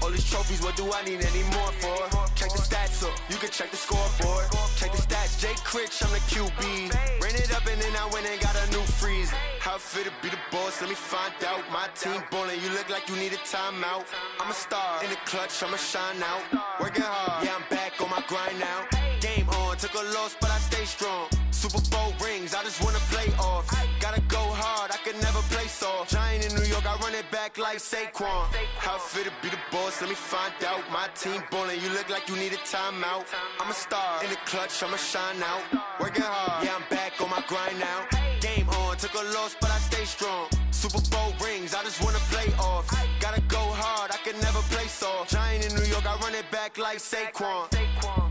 All these trophies, what do I need any more for? Check the stats up, you can check the scoreboard. Check the stats, Jay Critch, I'm the QB. Ran it up and then I went and got a new freeze. How it feel to be the boss, let me find out. My team ballin', you look like you need a timeout. I'm a star in the clutch, I'ma shine out. Working hard, yeah, I'm back on my grind now. Game on, took a loss, but I stay strong. Super Bowl rings, I just wanna play off. Gotta go hard, I can never play soft. Giant in New York, I run it back like Saquon. How it feel to be the boss, let me find out. My team ballin', you look like you need a timeout. I'm a star in the clutch, I'ma shine out. Working hard, yeah, I'm back on my grind now. Game on, took a loss, but I stay strong. Super Bowl rings, I just wanna play off. Gotta go hard, I can never play soft. Giant in New York, I run it back like Saquon.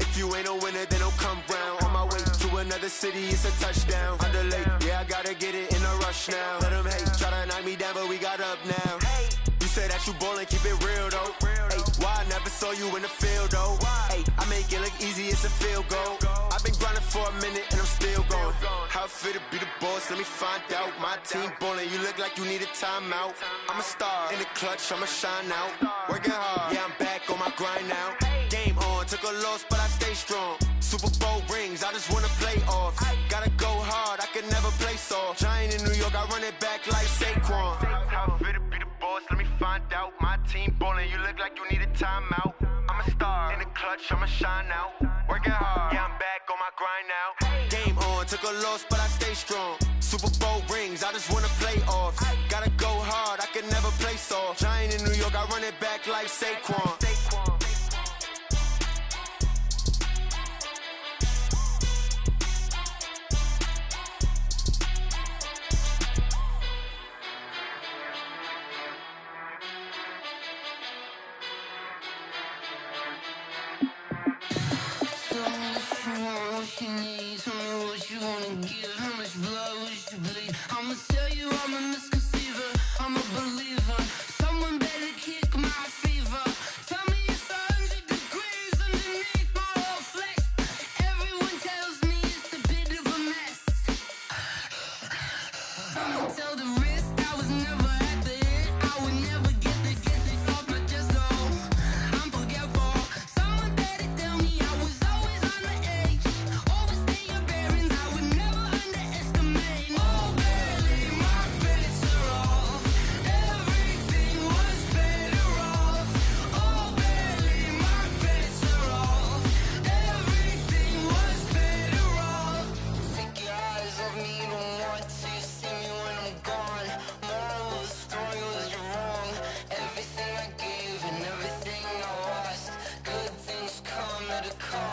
If you ain't a winner, then don't come round. On my way to another city, it's a touchdown. Underlay, yeah, I gotta get it in a rush now. Let them hate, try to knock me down, but we got up now. You say that you ballin', keep it real though. Hey, why I never saw you in the field though? Hey, I make it look easy, it's a field goal. I've been grinding for a minute and I'm still going. How it feel to be the boss, let me find out. My team ballin', you look like you need a timeout. I'm a star in the clutch, I'ma shine out. Working hard, yeah, I'm back on my grind now. Game on, took a loss, but I stay strong. Super Bowl rings, I just wanna play off. Gotta go hard, I can never play soft. Giant in New York, I run it back like Saquon. How it feel to be the boss, let me find out. My team ballin', you look like you need a timeout. I'm a star in the clutch, I'ma shine out. Working hard, yeah, I'm back on my grind now. Game on, took a loss, but I stay strong. Super Bowl rings, I just wanna play off. Gotta go hard, I can never play soft. Giant in New York, I run it back like Saquon. I'ma tell you I'm a misconceiver, I'm a believer. Someone better kick my fever. Tell me it's 100 degrees underneath my whole flesh. Everyone tells me it's a bit of a mess. I'ma tell the risk I was never at the hit. I would never get it off my chest, though. I'm forgetful. Someone better tell me I was always on the edge. Overstay your bearings, I would never underestimate. Oh, barely, my credits are off.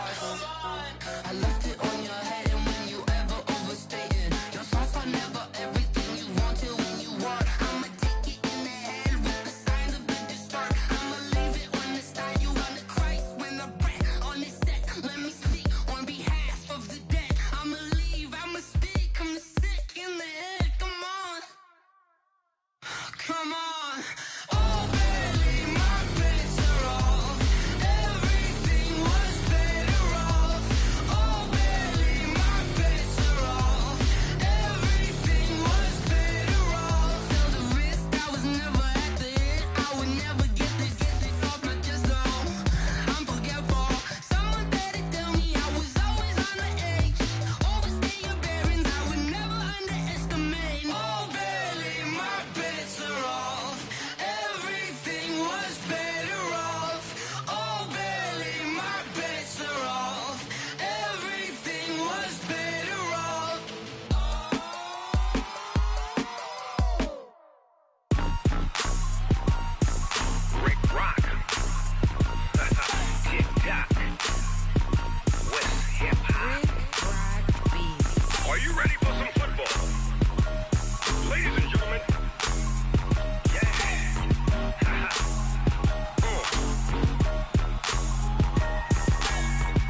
I left it on your head, and when you ever overstate it, your thoughts are never everything you wanted when you want. I'ma take it in the head with the signs of the disturbed. I'ma leave it on the side. You on the Christ when the breath on this set. Let me speak on behalf of the dead. I'ma leave, I'ma speak. I'm the sick in the head. Come on, come on. Oh, barely my bets are off. Everything was better off. Oh, barely my bets are off. Everything was better off. Felt the risk, I was never at the hit. I would never get this off my chest though. I'm forgetful. Someone better tell me I was always on the edge. Overstay your bearings, I would never underestimate. Oh, barely my bets are off. Everything was better off. Oh, barely my bets are off. Everything was better off. Rick Rock. Tick tock. West hip hop. Are you ready for some football? Ladies and gentlemen. Yeah.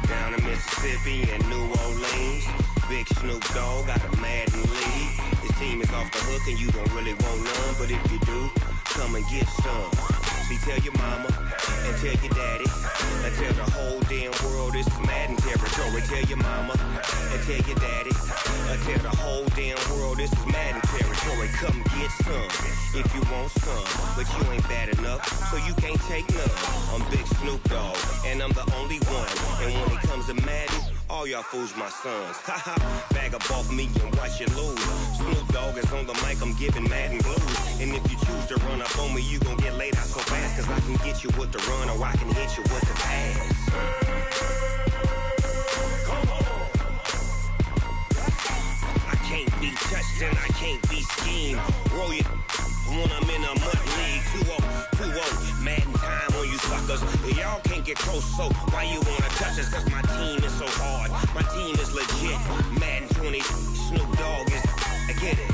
Down in Mississippi and New Orleans, Big Snoop Dogg got a Madden lead. His team is off the hook and you don't really want none, but if you do, come and get some. See, tell your mama and tell your daddy and tell the whole damn world this is Madden territory. Tell your mama and tell your daddy and tell the whole damn world this is Madden territory. Come get some if you want some, but you ain't bad enough, so you can't take none. I'm Big Snoop Dogg and I'm the only one. And when it comes to Madden, all y'all fools my sons. Haha, bag up off me and watch you lose. Snoop Dogg is on the mic, I'm giving Madden blues. And if you choose to run up on me, you gon' get laid out so fast. Cause I can get you with the run or I can hit you with the pass. I can't be touched and I can't be schemed. Roll you when I'm in a mud league. 2-0, Madden time on you suckers. Y'all can't get close, so why you wanna touch us? Cause my team is so hard, my team is legit. Madden 20, Snoop Dogg is, I get it.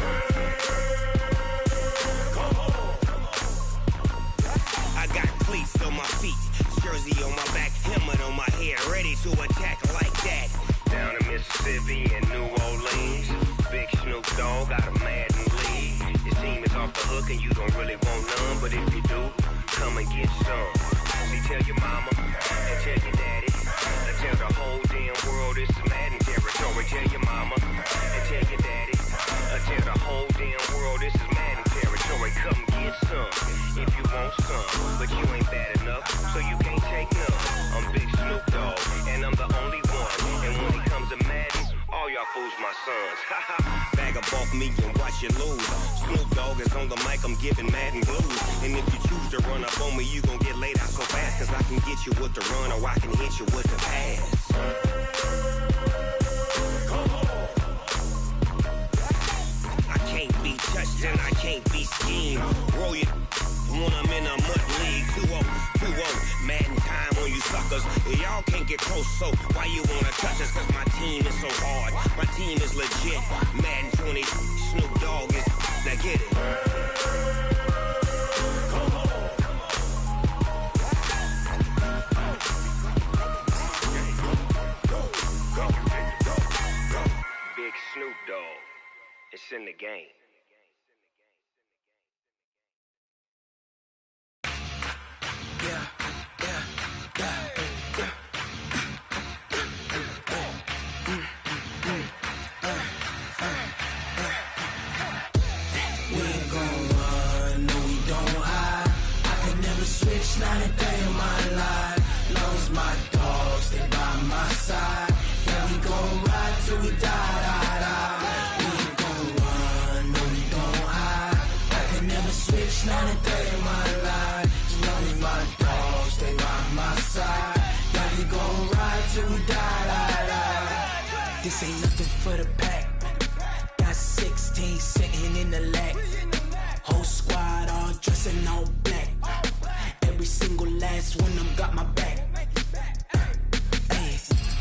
I got cleats on my feet, jersey on my back, helmet on my head, ready to attack like that. Down in Mississippi and New Orleans, Big Snoop Dogg got a Madden lead. His team is off the hook and you don't really want none, but if you do, come and get some. See, tell your mama and tell your daddy and tell the whole damn world this is Madden territory. Tell your mama and tell your daddy and tell the whole damn world this is Madden territory. Come get some if you want some, but you ain't bad enough, so you can't take none. I'm Big Snoop Dogg and I'm the only one. And when it comes to Madden, all y'all fools my sons. Bag up off me and watch you lose. Snoop Dogg is on the mic, I'm giving Madden blues. And if you choose to run up on me, you gon' get laid out so fast. Cause I can get you with the run or I can hit you with the pass. I can't be touched and I can't be schemed. Roll you when I'm in a mud league. 2-0, Madden time on you suckers. Y'all can't get close, so why you wanna touch us? Cause my team is so hard, my team is legit. Madden 20, Snoop Dogg is, now get it. Big Snoop Dogg, it's in the game. Switch, not a day in my life. Long as my dogs, they by my side. Yeah, we gon' ride till we die. We ain't gon' run, no, we don't hide. I can never switch, not a day in my life. As long as my dogs, they by my side. Yeah, we gon' ride till we die. This ain't nothing for the pack. Got 16 sitting in the lag. Whole squad all dressing all black. Every single last one of them got my back. Ay,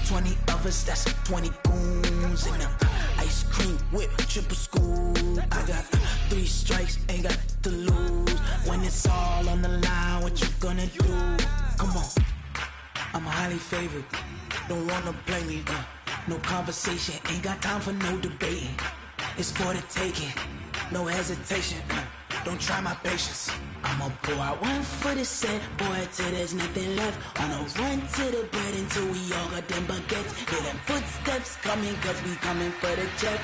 20 of us, that's 20 goons. And ice cream whip, triple scoop. I got 3 strikes, ain't got to lose. When it's all on the line, what you gonna do? Come on, I'm highly favored. Don't wanna play me, no conversation, ain't got time for no debating. It's for the taking, no hesitation. Don't try my patience. I'ma pour out one for the set, boy, till there's nothing left. On a run to the bread until we all got them baguettes. Hear them footsteps coming, cause we coming for the check.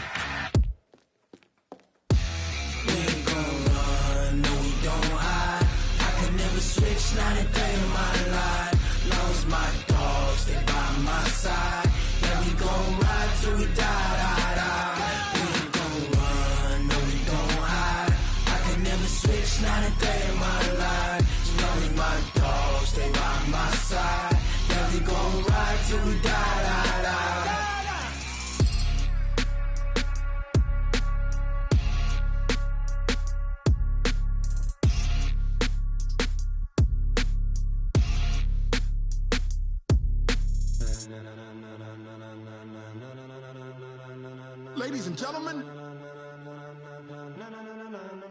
We ain't gon' run, no we don't hide. I could never switch, not a day in my life. Long as my dogs, stay by my side. Yeah, we gon' ride till we die. We ain't gon' run, no we don't hide. I could never switch, not a day in my life. As long as my dogs stay by my side. Yeah, we gon' ride till we die. Ladies and gentlemen,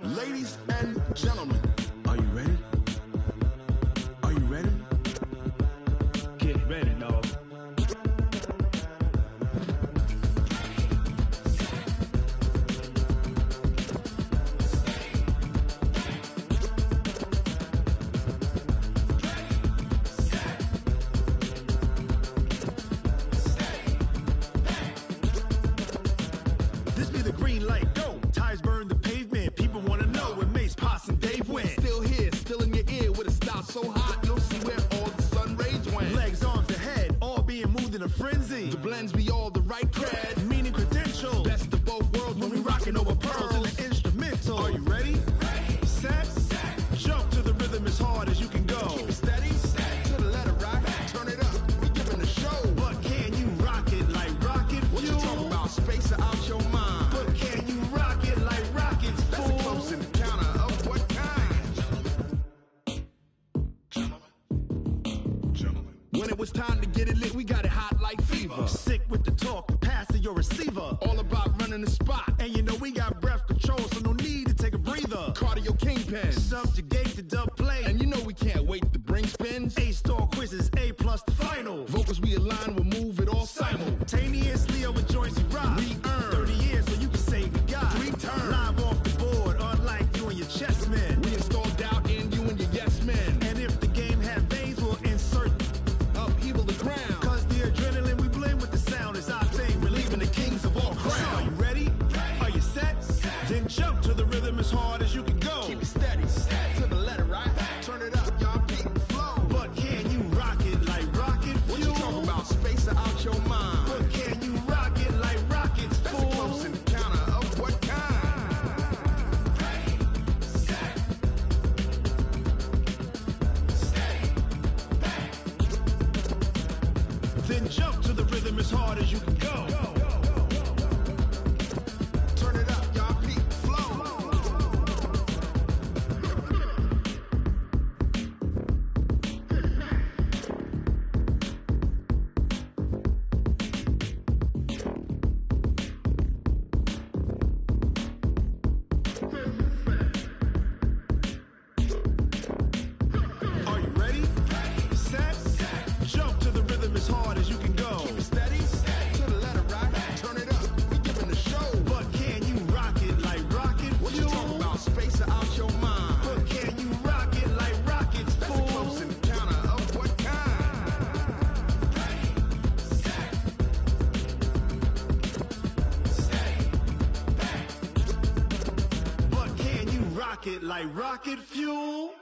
ladies and gentlemen, are you ready? Are you ready? Get ready, dog. This be the green light, go. Tires burn the pavement. People wanna know where Mace, Poss, and Dave went. Still here, still in your ear with a style so hot, you'll see where all the sun rays went. Legs, arms, and head, all being moved in a frenzy. The blends be all the right cred, meaning credentials. Best of both worlds when we rockin' over pearls in the instrumental. Are you ready? Set, jump to the rhythm as hard as you can go. Keep it steady, to the letter right. Turn it up, we giving a show. But can you rock it like rocket fuel? What you talking about? Space out your mind. But can you rock it like rockets, fool? That's a close encounter of what kind? Gentlemen. When it was time to get it lit, we got it hot like fever. Sick with the talk, pass to your receiver. All about running the spot. And you know we got breath control, so no need to take a breather. Cardio kingpin, subjugate the dub play. And you know we can't wait to bring spins. A-star quizzes, A+ the final. Vocals we align, we'll move it all simultaneously over joints we rock. We earn 30 years so you can say we got 3 turns. Live off the board, unlike you and your chess men. We install doubt in you and your yes men. And if the game had veins, we'll insert upheaval the ground. Cause the adrenaline we blend with the sound is our thing, relieving the kings of all crowns. So are you ready? Are you set? Then jump to the rhythm as hard as you can go. Keep it steady, to the letter right. Turn it up, y'all keep the flow. But can you rock it like rocket fuel? What you talking about? Space out your mind. But can you rock it like rockets, fool? That's a close encounter of what kind? Then jump to the rhythm as hard as you can go. Turn it up, y'all keep the flow. Are you ready? Set, jump to the rhythm as hard as you can go. Keep it steady, to the letter right. Turn it up, we giving the show. But can you rock it like rocket fuel? What you talking about? Space out your mind. But can you rock it like rockets, fool? That's a close encounter of what kind? But can you rock it like rocket fuel?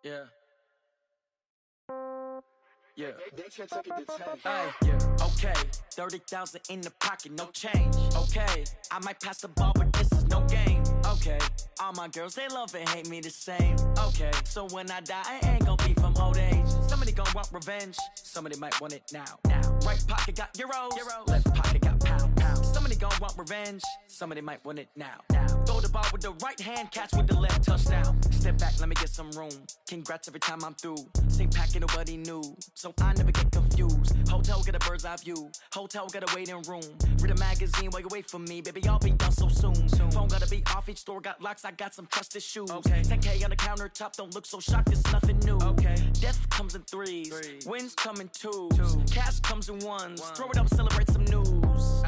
Yeah. Yeah. Hey, yeah. Okay. 30,000 in the pocket, no change. Okay. I might pass the ball, but this is no game. Okay. All my girls, they love and hate me the same. Okay. So when I die, I ain't gon' be from old age. Somebody gon' want revenge. Somebody might want it now. Right pocket got euros. Left pocket got pound. Somebody gon' want revenge. Somebody might want it now. Throw the ball with the right hand, catch with the left, touchdown. Step back, let me get some room. Congrats every time I'm through. Same packet, nobody knew, so I never get confused. Hotel, get a bird's eye view. Hotel, got a waiting room. Read a magazine while you wait for me, baby, I'll be done so soon. Phone gotta be off, each store got locks, I got some trusted shoes. 10K on the countertop, don't look so shocked, it's nothing new. Death comes in threes, wins come in twos, cash comes in ones. Throw it up, celebrate some news.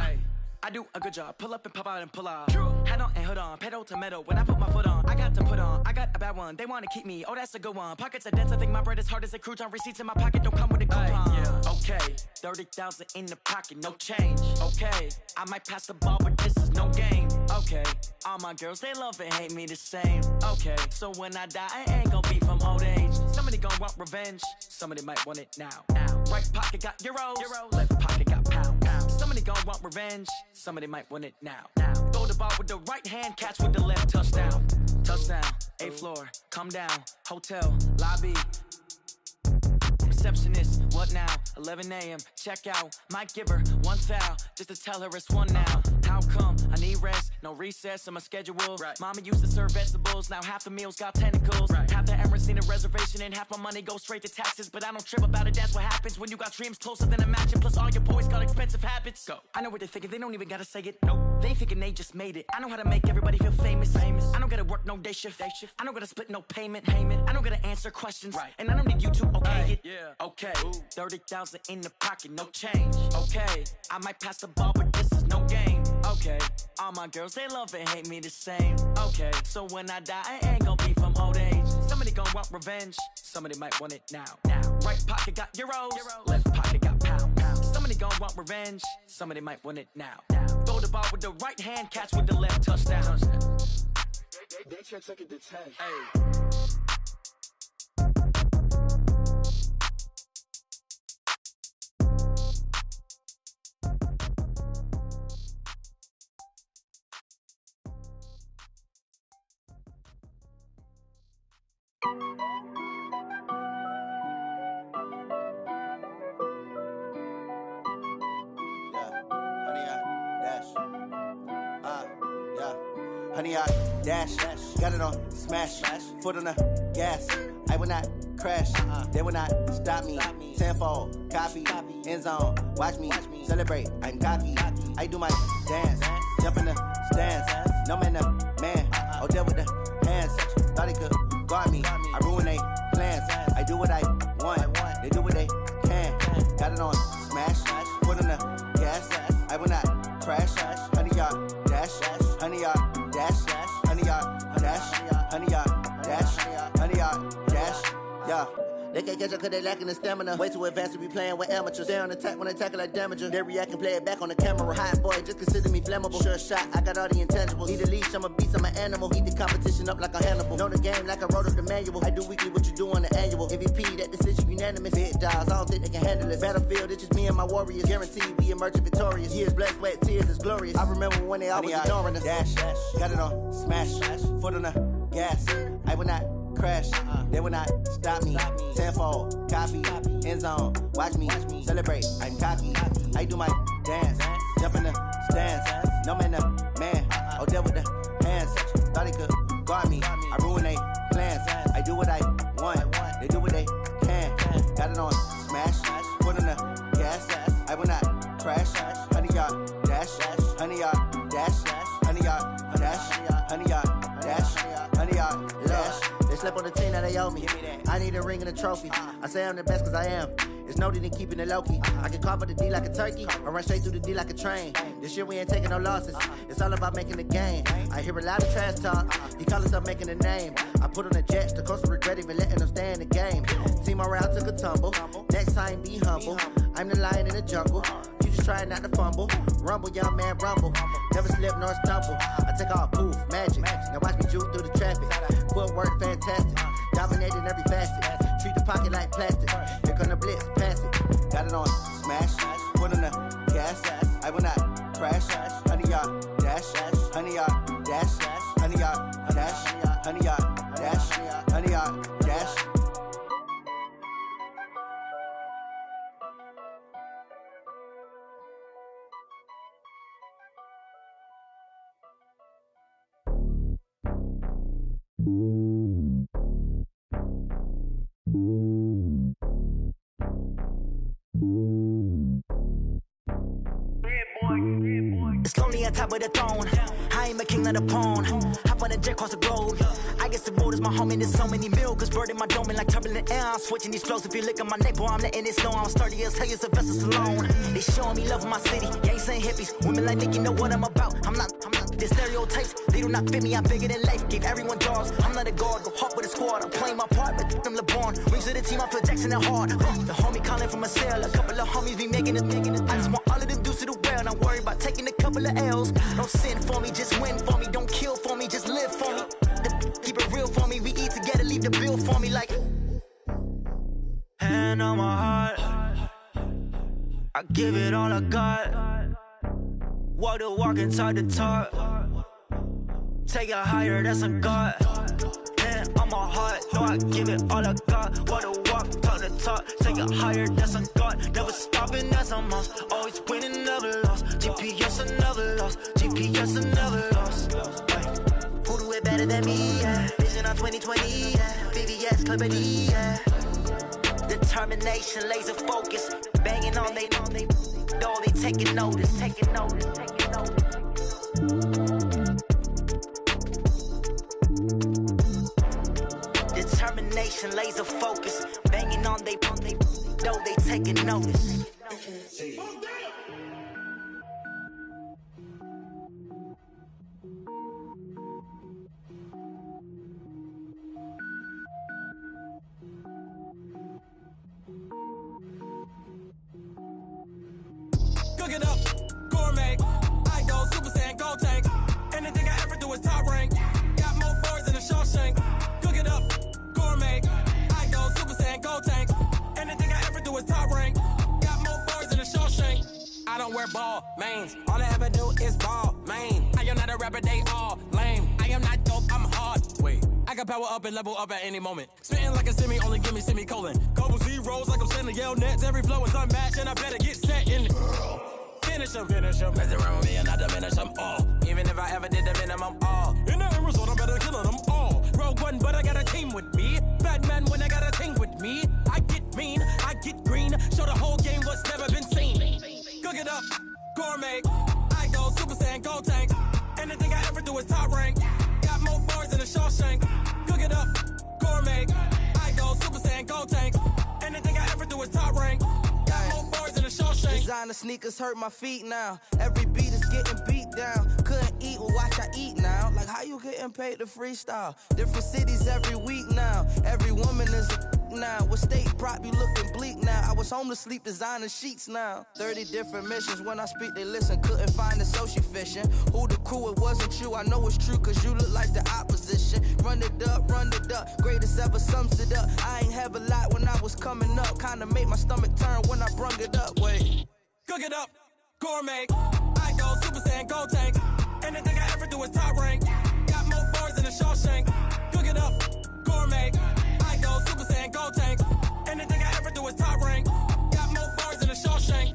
I do a good job, pull up and pop out and pull out. Head on and hood on, pedal to metal. When I put my foot on, I got to put on. I got a bad one, they wanna keep me, oh that's a good one. Pockets are dense, I think my bread is hard as a crouton. Receipts in my pocket don't come with a coupon. Okay, 30,000 in the pocket, no change. Okay, I might pass the ball, but this is no game. Okay, all my girls, they love and hate me the same. Okay, so when I die, I ain't gon' be from old age. Somebody gon' want revenge, somebody might want it now. Right pocket got euros, left pocket got pounds. Somebody gon' want revenge, somebody might want it now. Throw the ball with the right hand, catch with the left, touchdown. Touchdown, 8th floor, come down, hotel, lobby. Receptionist, what now? 11 a.m. Check out. Might give her one foul just to tell her it's one now. How come? I need rest, no recess on my schedule. Mama used to serve vegetables, now half the meals got tentacles. Half the Emirates need a reservation and half my money goes straight to taxes. But I don't trip about it, that's what happens when you got dreams closer than a match. Plus all your boys got expensive habits. Go. I know what they're thinking, they don't even gotta say it. Nope. They thinking they just made it. I know how to make everybody feel famous. I don't gotta work no day shift. I don't gotta split no payment. I don't gotta answer questions. And I don't need you to okay it. Okay, 30,000 in the pocket, no change. Okay, I might pass the ball, but this is no game. Okay, all my girls, they love and hate me the same. Okay, so when I die, I ain't gon' be from old age. Somebody gon' want revenge, somebody might want it now. Right pocket got euros, left pocket got pounds. Somebody gon' want revenge, somebody might want it now. Throw the ball with the right hand, catch with the left, touchdown. They check it to 10. Honey, I dash, got it on smash, foot on the gas. I will not crash, they will not stop me. Tenfold, copy, end zone, watch me celebrate. I'm cocky, I do my dance, jump in the stands. No man, the man, oh there with the hands. Thought he could guard me, I ruin they plans. I do what I want, they do what they can. Got it on smash, foot on the gas. I will not crash, honey, y'all dash, honey, y'all dash, honey, y'all dash, honey, y'all dash, honey, y'all dash, yeah. They can't catch up cause they lacking the stamina. Way too advanced to be playing with amateurs. Stay on attack when they tackle like damager. They react and play it back on the camera. Hot boy, just consider me flammable. Sure shot, I got all the intangibles. Need a leash, I'm a beast, I'm an animal. Eat the competition up like a Hannibal. Know the game like I wrote up the manual. I do weekly what you do on the annual. MVP, that decision unanimous. Big dials, I don't think they can handle it. Battlefield, it's just me and my warriors. Guaranteed we emerge victorious. Years, blood, sweat, tears, it's glorious. I remember when they always ignoring us. Dash, got it on smash, foot on the gas. I will not crash, they will not stop me. Tenfold, copy, end zone, watch me celebrate. I'm cocky, I do my dance, jump in the stands. No man, the man, oh there with the hands. Thought he could guard me, I ruin they plans. I do what I want, they do what they can. Got it on smash, foot on the gas. I will not crash, honey y'all dash, honey y'all dash, honey y'all dash, honey y'all dash, honey y'all dash. They slept on the team that they owe me. I need a ring and a trophy. I say I'm the best cause I am. It's no need in keeping it low-key. I can carve up the D like a turkey or run straight through the D like a train. This year we ain't taking no losses. It's all about making the game. I hear a lot of trash talk. He call himself making a name. I put on the Jets. The coach will regret even letting them stay in the game. Team morale took a tumble. Next time be humble. I'm the lion in the jungle. You just trying not to fumble. Rumble, young man, rumble. Never slip nor stumble. I take off, poof, magic. Now watch me juke through the traffic. Footwork fantastic. Dominating every facet. Treat the pocket like plastic. Here come the blitz, pass it. Got it on smash. Foot on the gas. I will not crash. Honey, y'all dash. Honey, y'all dash. Honey, y'all dash. Honey, y'all dash. Honey, y'all dash. It's lonely on top of the throne. I ain't a king of the pawn. Hop on a jet across the globe. I guess the road is my home and there's so many milkers burning my dome and like turbulent air. I'm switching these flows. If you look at my neck, boy, I'm letting it snow. I'm sturdy as hell, it's a vessel alone. They showing me love in my city. Yeah, ain't saying hippies. Women like Nick, you know what I'm about. I'm not the stereotypes. They do not fit me. I'm bigger than life. Gave everyone jobs. I'm not a guard. Go hop with a squad. I'm playing my part, but them LeBron. Rings to the team. I feel Jackson and hard. The homie calling from a cell. A couple of homies be making it. I just want all of them dudes to the well. Not worry about taking a couple of L's. Don't sin for me, just win for me. Don't kill for me, just live for me. Keep it real for me. We eat together, leave the bill for me like. Hand on my heart, I give it all I got. Walk the walk and talk the talk. Take it higher, that's a God. Hand on my heart, no, I give it all I got. Walk the walk, talk the talk. Take it higher, that's a God. Never stopping, that's a must. Always winning, never lost. GPS, I never lost. GPS, I never lost. Who do it better than me? Yeah. Vision on 2020. Yeah. VVS, Clipper D. Yeah. Determination, laser focus. Banging on they door, they taking notice. Taking notice. Taking notice. Determination, laser focus. Banging on they door, they taking notice. Cook it up, gourmet. I go Super Saiyan, gold tank. Anything I ever do is top rank. Got more boards than a Shawshank. Cook it up, gourmet. I go Super Saiyan, gold tank. Anything I ever do is top rank. Got more boards than a Shawshank. I don't wear ball mains. All I ever do is ball main. I am not a rapper, they all lame. I am not dope, I'm hard. Wait, I can power up and level up at any moment. Spitting like a semi, only give me semicolon. Couple zeros like I'm sending yell nets. Every flow is unmatched and I better get set in. Finish them. Mess around with me and I diminish them all. Even if I ever did the minimum, all. In the end result, I'm better killing them all. Rogue One, but I got a team with me. Batman when I got a team with me. I get mean, I get green. Show the whole game what's never been seen. Cook it up, gourmet. I go Super Saiyan, gold tank. Anything I ever do is top rank. Got more bars than a Shawshank. Cook it up, gourmet. I go Super Saiyan, gold tank. Anything I ever do is top rank. Got more bars than a Shawshank. Designer sneakers hurt my feet now. Every beat is getting beat down. Couldn't eat, well watch I eat now. Like how you getting paid to freestyle? Different cities every week now. Every woman is a now. With state prop, you looking bleak now. I was home to sleep designing sheets now. 30 different missions. When I speak, they listen. Couldn't find it, so she fishing. Who the crew, it wasn't you. I know it's true, cause you look like the opposition. Run it up. Greatest ever sums it up. I ain't have a lot when I was coming up. Kinda made my stomach turn when I brung it up. Wait. Cook it up, gourmet. I go Super Saiyan, gold tank. Anything I ever do is top rank. Got more bars than a Shawshank. Cook it up, gourmet. I go Super Saiyan, gold tank. Anything I ever do is top rank. Got more bars than a Shawshank.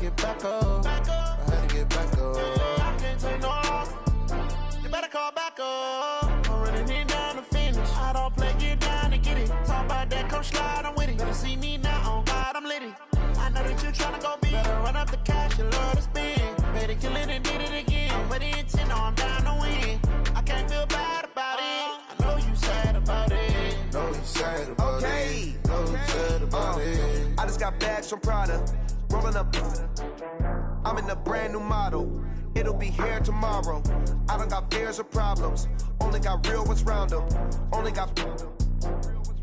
Get back up. I had to get back up. I can't take no loss. You better call back up. I'm running it down to finish. I don't play, get down to get it. Talk about that, come slide, I'm with it. Better see me now, on God, I'm litty. I know that you tryna go big. Better run up the cash, you love to spend. Better kill it and did it again. I'm with the intent, no, I'm down to win. I can't feel bad about it. I know you sad about it. Know you sad about it. Know you sad about it. I just got bags from Prada. Rolling up, I'm in a brand new model. It'll be here tomorrow. I don't got fears or problems. Only got real ones round them. Only got.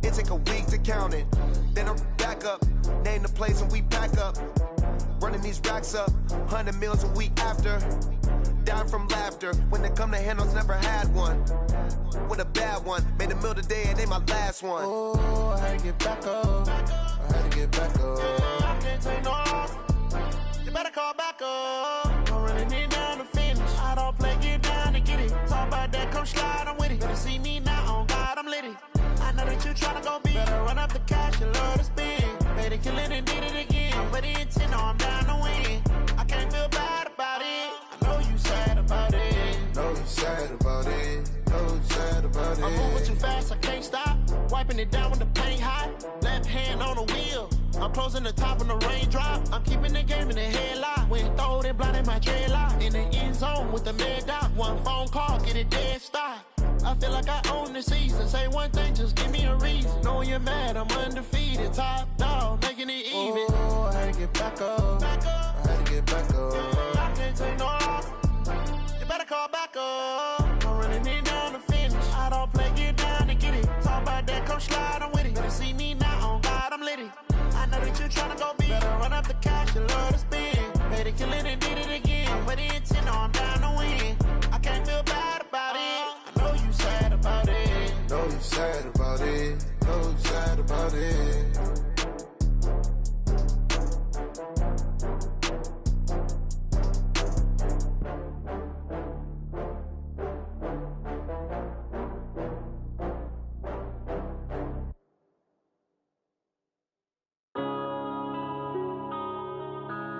It take a week to count it. Then I'm back up. Name the place and we pack up. Running these racks up. 100 meals a week after. Down from laughter. When they come to handles, never had one. With a bad one. Made a meal today and they my last one. Oh, I had to get back up. I had to get back up. I can't take no loss. You better call back up. I'm running it down to slide, I'm with it. Better see me now, on God, I'm litty. I know that you tryna go be. Better run up the cash, you love to spend. Made it, kill it, and did it again. I'm with the intent, no, I'm down to win. I can't feel bad about it. I know you sad about it. Know you sad about it. Know you sad about it. I'm moving too fast, I can't stop. Wiping it down when the paint hot. Left hand on the wheel. I'm closing the top when the raindrop. I'm keeping the game in the headlock. When throwed and blinded my dreadlock. In the end zone with the mad dot. One phone call, get it dead stop. I feel like I own the season. Say one thing, just give me a reason. Knowing you're mad, I'm undefeated. Top dog, making it even. Oh, I had to get back up. I had to get back up. I can't take no loss. You better call back up. I'm running it down to finish. I don't play, get down to get it. Talk about that, come slide, I'm with it. Better see me now, on God, I'm litty. I know that you tryna go be. Better run up the cash, you love to spend. Made it, kill it, and did it again. I'm with the intent, no, I'm down to win. I can't feel bad about it. I know you sad about it. Know you sad about it. Know you sad about it.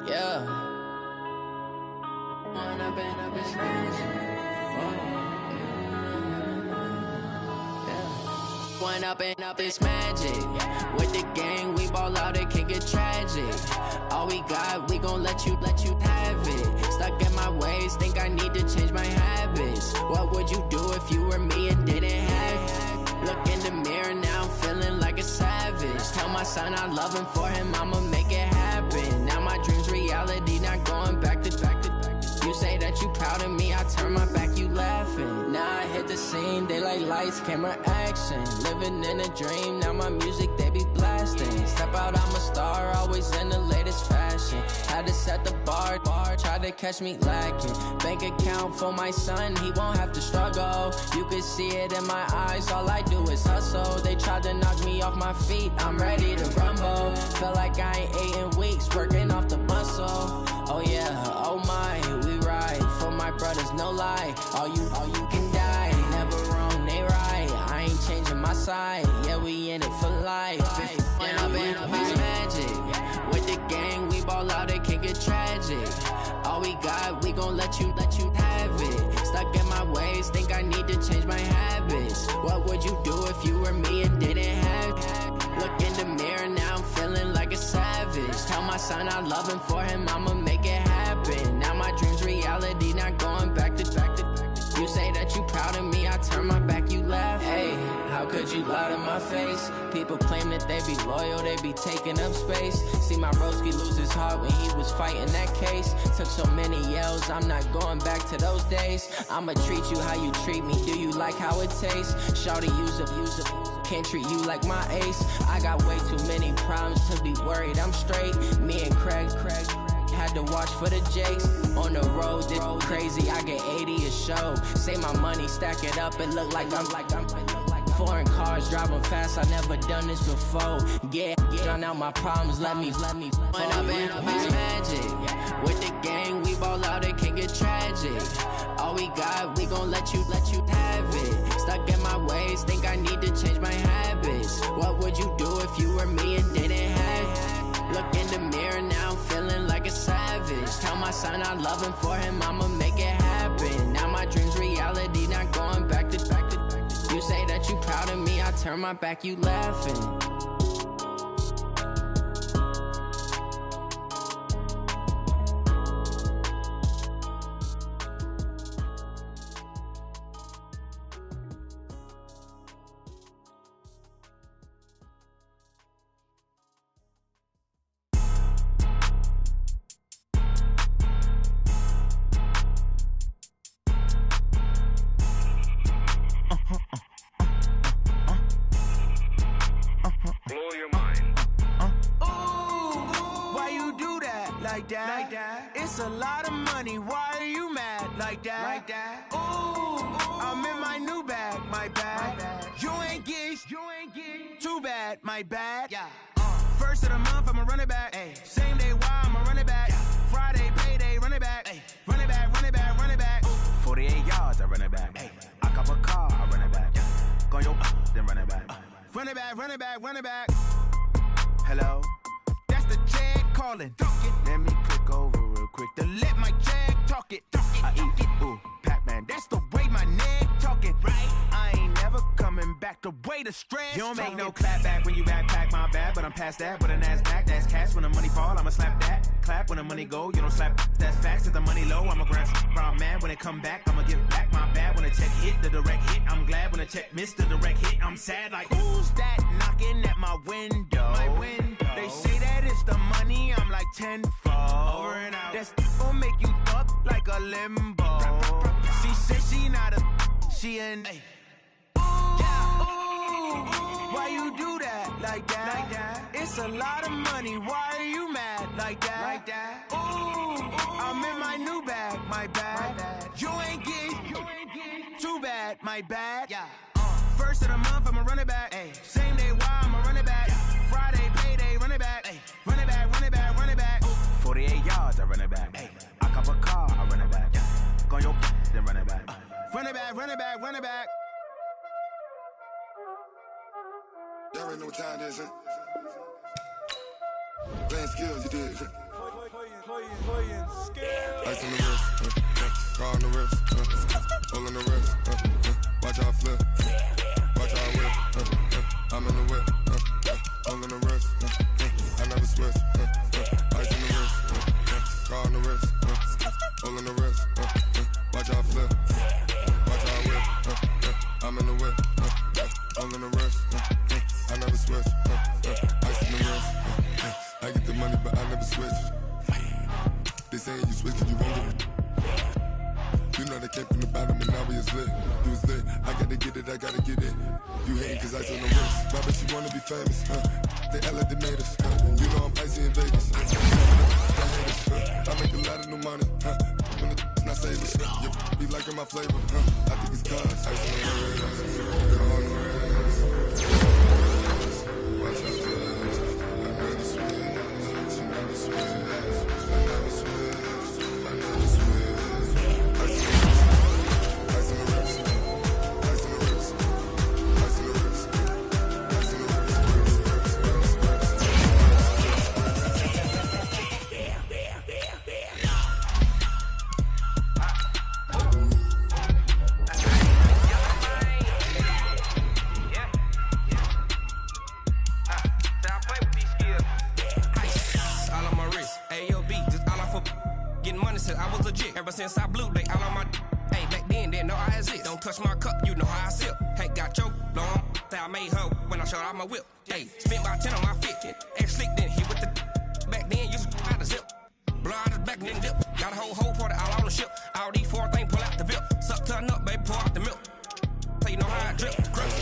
Yeah. One up and up is magic. With the gang, we ball out, it can get tragic. All we got, we gon' let you have it. Stuck in my ways, think I need to change my habits. What would you do if you were me and didn't have it? Look in the mirror, now I'm feeling like a savage. Tell my son I love him, for him I'ma make it happen. Now my dream's reality, not going back to. You say that you proud of me, I turn my back, you laughing. Now I hit the scene, they like lights, camera, action. Living in a dream, now my music, they be blasting. Step out, I'm a star, always in the latest fashion. Had to set the bar, try to catch me lacking. Bank account for my son, he won't have to struggle. You can see it in my eyes, all I do is hustle. They tried to knock me off my feet, I'm ready to rumble. Feel like I ain't ate in weeks, working off the muscle. Oh yeah, oh my, we ride for my brothers, no lie. All you can die, never wrong, they right. I ain't changing my side, yeah, we in it for life. When up and up is magic. With the gang, we ball out, it can get tragic. All we got, we gon' let you have it. Stuck in my ways, think I need to change my habits. What would you do if you were me and didn't have it? Look in the mirror, now I'm feeling like a savage. Tell my son I love him, for him I'ma make it happen. Now my dream's reality, not going back to. You say that you proud of me, I turn my back, you laugh. Hey, how could you lie to my face? People claim that they be loyal, they be taking up space. See my broski lose his heart when he was fighting that case. Took so many yells, I'm not going back to those days. I'ma treat you how you treat me, do you like how it tastes? Shawty, use up, can't treat you like my ace. I got way too many problems to be worried, I'm straight. Me and Craig had to watch for the Jakes. On the road, this crazy, I get 80 a show. Say my money, stack it up, it look like I'm foreign cars, driving fast, I never done this before. Yeah, drown out my problems, let me. When up and up is magic. With the gang, we ball out, it can get tragic. All we got, we gon' let you have it. Stuck in my ways, think I need to change my habits. What would you do if you were me and didn't have it? Look in the mirror, now I'm feeling like a savage. Tell my son I love him, for him I'ma make it happen. Now my dream's reality, not going back to. You say that you proud of me, I turn my back, you laughing. It's a lot of money, why are you mad like that? Ooh, I'm in my new bag, my bad. You ain't getting too bad, my bad. Yeah. First of the month, I'ma run it back. Ay. Same day, why I'ma run it back. Yeah. Friday, payday, run it back. Ay. Run it back, run it back, run it back. Ooh. 48 yards, I run it back. Ay. I cop a Run it back, run it back, run it back. Hello? That's the Jag calling. Let me click over real quick to let my Jag talk it. I eat it, ooh, Pac-Man. That's the way my neck talking. Right? I ain't never coming back the way the stress. You don't make no clap back when you backpack, my bad. But I'm past that with a NASDAQ. That's cash when the money fall, I'ma slap that. Clap when the money go, you don't slap. That's facts. If the money low, I'ma grab round man. When it come back, I'ma give back my bad. When the check hit, the direct hit. I'm glad when the check missed the direct hit. I'm sad like, who's that knocking at my window? My window. They say that it's the money, I'm like tenfold. Over and out. That's gon' make you up like a limbo. She said she not a, she an. Ooh, yeah. Ooh, why you do that like that? Like that? It's a lot of money. Why are you mad like that? Like that? Ooh, I'm in my new bag, my bad. You ain't getting too bad, my bad. Yeah. First of the month, I'ma run it back. Ay. Same day, why I'ma run it back. Yeah. Friday, payday, run it back. Ay. Run it back, run it back, run it back. 48 yards, I run it back. Ay. I cop a car, I run it back. Yeah. Go on your then run it back. Run it back, run it back, run it back. Y'all already know what time it is, huh? Playing skills, you did. Playing skills. Ice on the wrist, car on the wrist, hole in the wrist, watch how I flip, watch how I whip, I'm in the whip, hole in the wrist, I never switch, ice on the wrist, car on the wrist, hole in the wrist, watch how I flip, watch how I whip, I'm in the whip, hole in the wrist, I never switch, ice on the wrist, I get the money but I never switch. They saying you switch and you won't get it. You know they came from the bottom and now we is lit. You was lit, I gotta get it, I gotta get it. You hating cause I on the wrist. Why bet you wanna be famous, They act like they made us, You know I'm icy in Vegas, I make a lot of new money, When the not saving, you be liking my flavor, I think it's cause ice on the wrist, on the wrist. Watch out, I never switch, I never switch. Ever since I blew, they all on my hey, back then, didn't know I exist. Don't touch my cup, you know how I sip. Ain't got choke, long, that I made her when I showed out my whip. Hey, spent about 10 on my 50. Ex-slick, then hit with the back then, used to out the zip. Blow out the back, then dip. Got a whole party all on the ship. All these four things, pull out the VIP. Suck, turn up, baby, pour out the milk. So you know how I drip. Crush.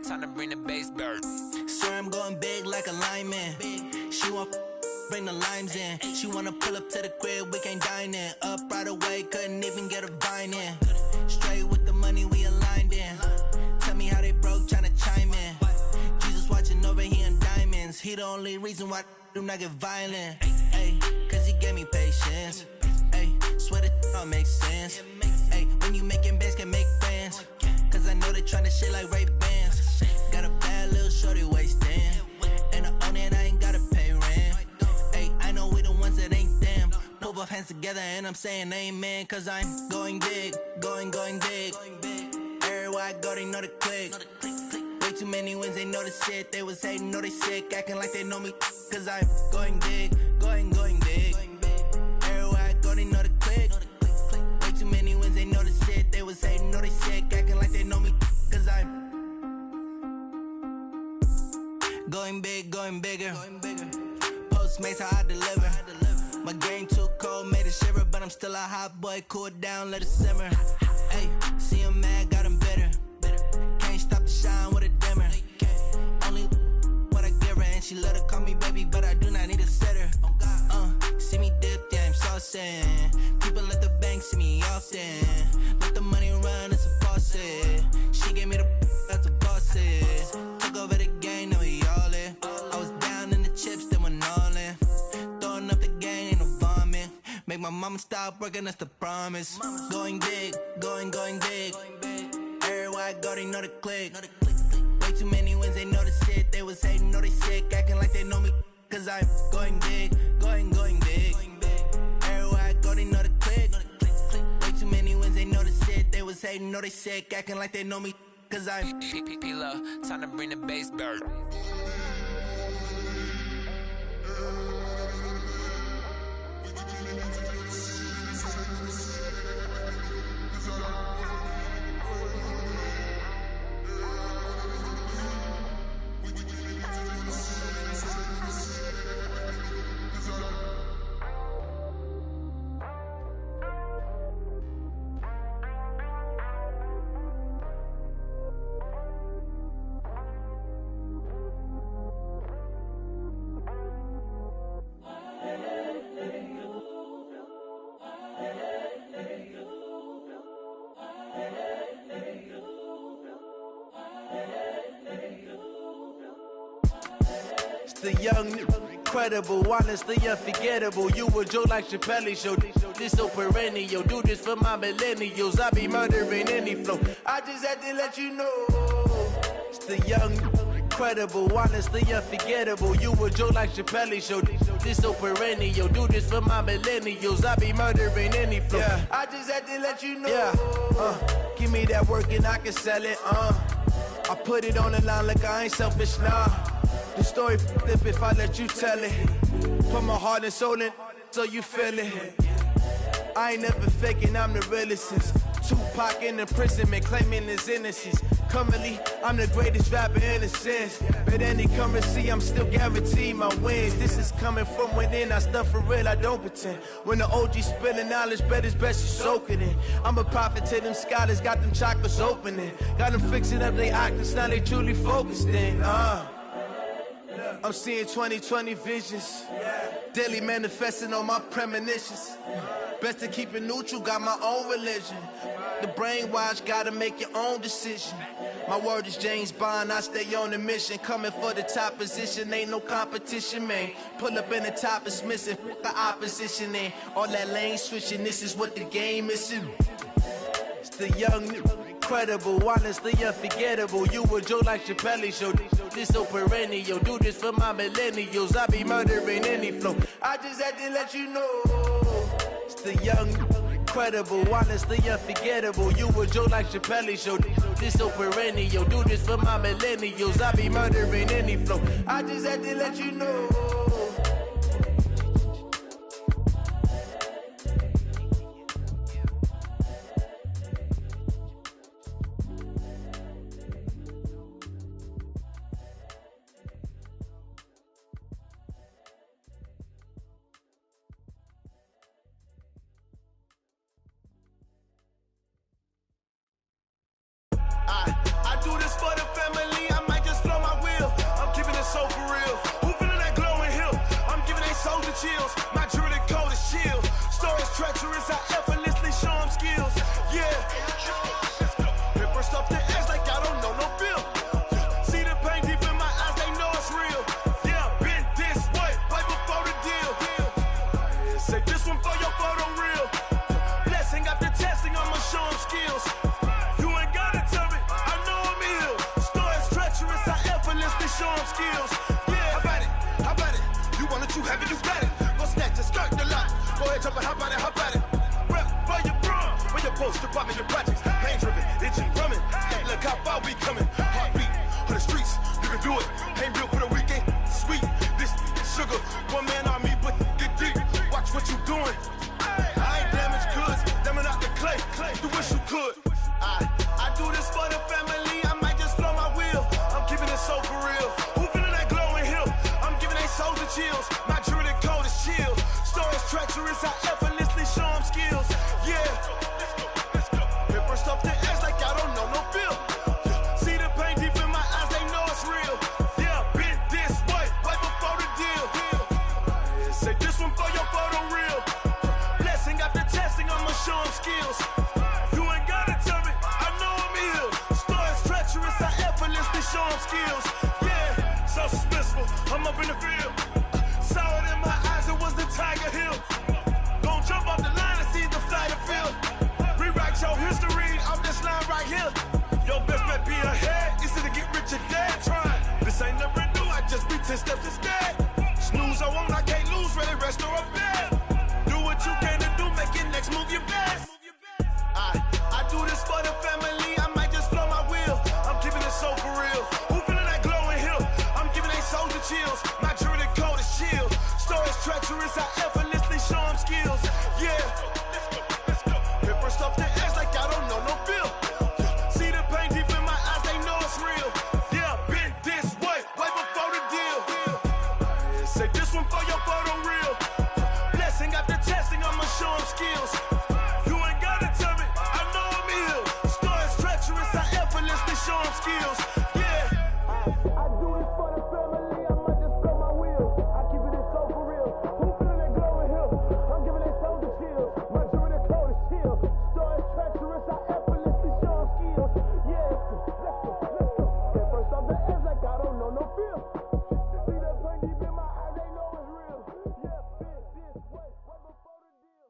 Time to bring the bass bird. Swear I'm going big like a lineman. She want bring the limes in. She wanna pull up to the crib, we can't dine in. Up right away, couldn't even get a vine in. Straight with the money we aligned in. Tell me how they broke, tryna chime in. Jesus watching over here in diamonds. He the only reason why I do not get violent. Ay, cause he gave me patience. don't make sense. Hey, when you making bands, can make friends. Cause I know they tryna shit like Ray-Bans. Got a bad little shorty wasting. And I own it, I ain't gotta pay rent. Hey, I know we the ones that ain't them. Put both hands together and I'm saying amen. Cause I'm going big, going big. Everywhere I go, they know the click. Way too many wins, they know the shit. They was hating, know they sick, acting like they know me. Cause I'm going big, going big. Everywhere I go, they know the click. Way too many wins, they know the shit. They was hating, know they sick, acting like they know me. Cause I'm going big, going bigger. Postmates, how I deliver. My game too cold, made it shiver. But I'm still a hot boy, cool down, let it simmer. Hey, see him mad, got him bitter. Can't stop the shine with a dimmer. Only what I give her, and she let her call me baby, but I do not need a sitter. See me dip, yeah, I'm saucing. People at the bank see me often. Let the money run, it's a faucet. She gave me the that's a boss is. Took over the game, now we all in. I was down in the chips, then went all in. Throwing up the game, ain't no vomit. Make my mama stop working, that's the promise. Going big, going big. Everywhere I go, they know the click. Way too many wins, they know the shit. They was hating, know they sick, acting like they know me. Cause I'm going big, going big. Everywhere I go, they know the click. Way too many wins, they know the shit. They was hating, know they sick, acting like they know me. Cause I'm P-Lo, time to bring the bass back. The young, incredible, honestly unforgettable. You a Joe like Chappelle show. This so perennial. Do this for my millennials. I be murdering any flow. I just had to let you know. It's the young, incredible, honestly unforgettable. You a Joe like Chappelle show. This so perennial. Do this for my millennials. I be murdering any flow. Yeah. I just had to let you know. Yeah. Give me that work and I can sell it. I put it on the line like I ain't selfish, nah. The story flip if I let you tell it. Put my heart and soul in so you feel it. I ain't never faking, I'm the realest since Tupac in imprisonment, claiming his innocence. Currently, I'm the greatest rapper in a sense. But any currency, I'm still guaranteed my wins. This is coming from within, I stuff for real, I don't pretend. When the OG spilling knowledge, bet it's best you soak it in. I'm a prophet to them scholars, got them chakras opening. Got them fixing up they octaves, now they truly focused in. I'm seeing 2020 visions. Daily manifesting on my premonitions. Best to keep it neutral, got my own religion. The brainwash, gotta make your own decision. My word is James Bond, I stay on the mission. Coming for the top position, ain't no competition, man. Pull up in the top, it's missing, the opposition in. All that lane switching, this is what the game is. It's the young, incredible, honestly unforgettable. You a Joe like Chappelle show. This so perennial. Do this for my millennials. I be murdering any flow. I just had to let you know. It's the young, incredible, honestly unforgettable. You a Joe like Chappelle show. This so perennial. Do this for my millennials. I be murdering any flow. I just had to let you know. I do this for the family, I might just blow my wheel. I'm keeping it so for real. Who feeling that glow in here? skills. Yeah, how about it? How about it? You want it, you have it, you got it. Go snatch it, skirt the lot. Go ahead, jump it, how about it? How about it? Rep for your bro, when your post, your pop in your projects. Pain driven, itching, drumming. Hey, look how far we coming. Heartbeat for the streets, you can do it. Ain't real for the weekend. Sweet, this sugar, one man army, but get deep. Watch what you doing. I ain't damaged goods, damn it out the clay. You wish you could. I do this for the family. I might just blow my wheel. I'm keeping it so for real. Who feeling that glowing hill? I'm giving they souls the chills. My jewelry code is chill. Stories treacherous, I effortlessly show them skills. Yeah. Paper stuff the edge like I don't know no feel. See the pain deep in my eyes, they know it's real. Yeah, been this way, right before the deal. Say this one for your photo reel. Blessing after testing, I'ma show them skills. You ain't gotta tell me, I know I'm ill. Stories treacherous, I effortlessly show them skills. Yeah, so suspenseful, I'm up in the field. Saw it in my eyes, it was the Tiger Hill. Gon' jump off the line and see the flight of field. Rewrite your history off this line right here. Your best bet be ahead, easy to get rich or dead trying. This ain't never new, I just be 10 steps instead. Snooze I won't, I can't lose, ready, rest or a bed. Do what you can to do, make your next move your best. I do this for the family, I might just blow my wheel. I'm keeping it so for real. Who feeling that glowing hill? I'm giving they souls the chills. My jewelry code is chill. Stories treacherous, I effortlessly show them skills. Yeah. Paper stuff the edge like I don't know no feel. See the pain deep in my eyes, they know it's real. Yeah, been this way, way before the deal. Say this one for your photo reel. Blessing after testing, I'ma show them skills. You ain't gotta tell me, I know I'm ill. Stories treacherous, I effortlessly show them skills. Yeah. I do this for the family, I might just blow my wheel. I keep it so for real. Who feeling that glowing hill? I'm giving they souls the chills. My jewelry code is chill. Stories treacherous, I effortlessly show them skills. Yeah. Let's go. Get first off the edge like I don't know no feel. See that pain deep in my eyes, they know it's real. Yeah, been this way, way before the deal.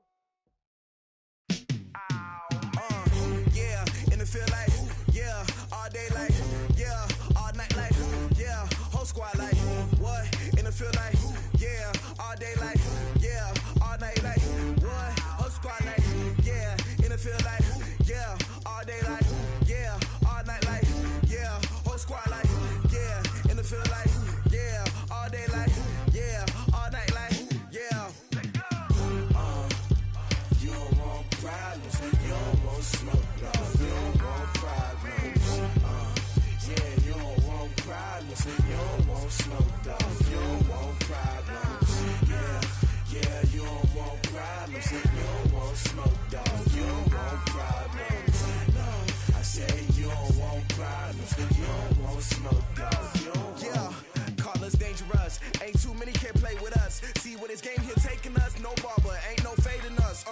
Yeah, and it feel like, yeah, all day like, yeah, all night like, yeah, whole squad like, what? And it feel like, yeah, all day like, yeah, all night like, what? Whole squad like, yeah, and it feel like, yeah, all day like, yeah, all night like, yeah, whole squad like, yeah, and it feel like, yeah, all day like, yeah, all night like, yeah. You don't want problems, you don't want smoke, no, you don't want problems. Yeah, you don't want problems, you don't want smoke, dog, you don't want problems. Yeah, you don't want problems, you don't want smoke, dog, you don't want problems. No, I say you don't want problems, you don't want smoke, dog, you don't want. Yeah, call us dangerous, ain't too many can play with us. See what this game here taking us, no barber, ain't no fading us.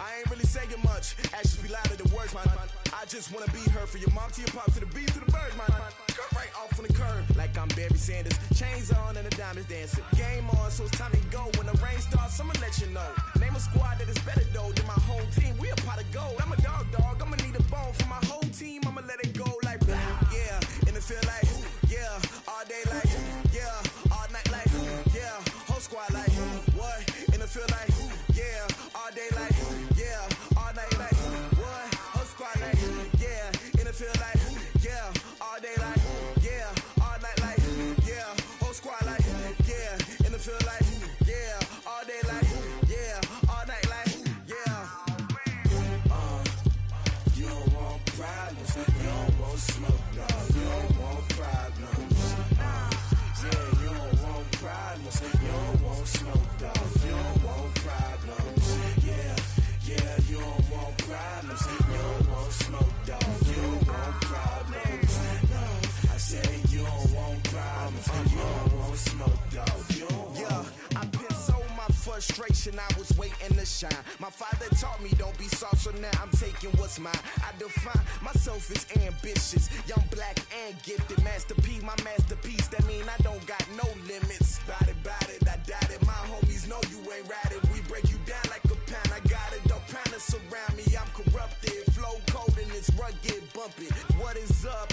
I ain't really saying much, actions be louder than words, man. I just wanna be heard for your mom to your pop to the beat to the birds, man. Cut right off on the curb, like I'm Barry Sanders. Chains on and the diamonds dancing. Game on, so it's time to go. When the rain starts, I'ma let you know. Name a squad that is better though than my whole team. We a pot of gold. I'm a dog, I'ma need a bone for my whole team. I'ma let it go like, yeah, and it feel like, yeah, all day like, yeah, all night like, yeah, whole squad like, what? And it feel like, yeah, all day like, yeah, all night like, what? Whole squad like, yeah, and it feel like, yeah, all day like, yeah, all night like, yeah, whole squad like, yeah, and it feel like, yeah, all day like, yeah, all night like, yeah. You don't want problems, you don't want smoke, no, you don't want problems. Yeah, you don't want problems, you don't want smoke, dog, you don't want problems. Yeah, you don't want problems, you don't want smoke, dog, you don't want problems. No, I say you don't want problems, you don't want smoke, dog, you don't want. Yeah, I been so my frustration, I was waiting to shine. My father taught me don't be soft, so now I'm taking what's mine. I define myself as ambitious, young, black, and gifted. Master P, my masterpiece, that mean I don't got no limits. Bout it, I doubt it. My homies know you ain't ratted. We break you down like a pound. I got it, don't pound us around me. I'm corrupted, flow cold and it's rugged, bump it. What is up?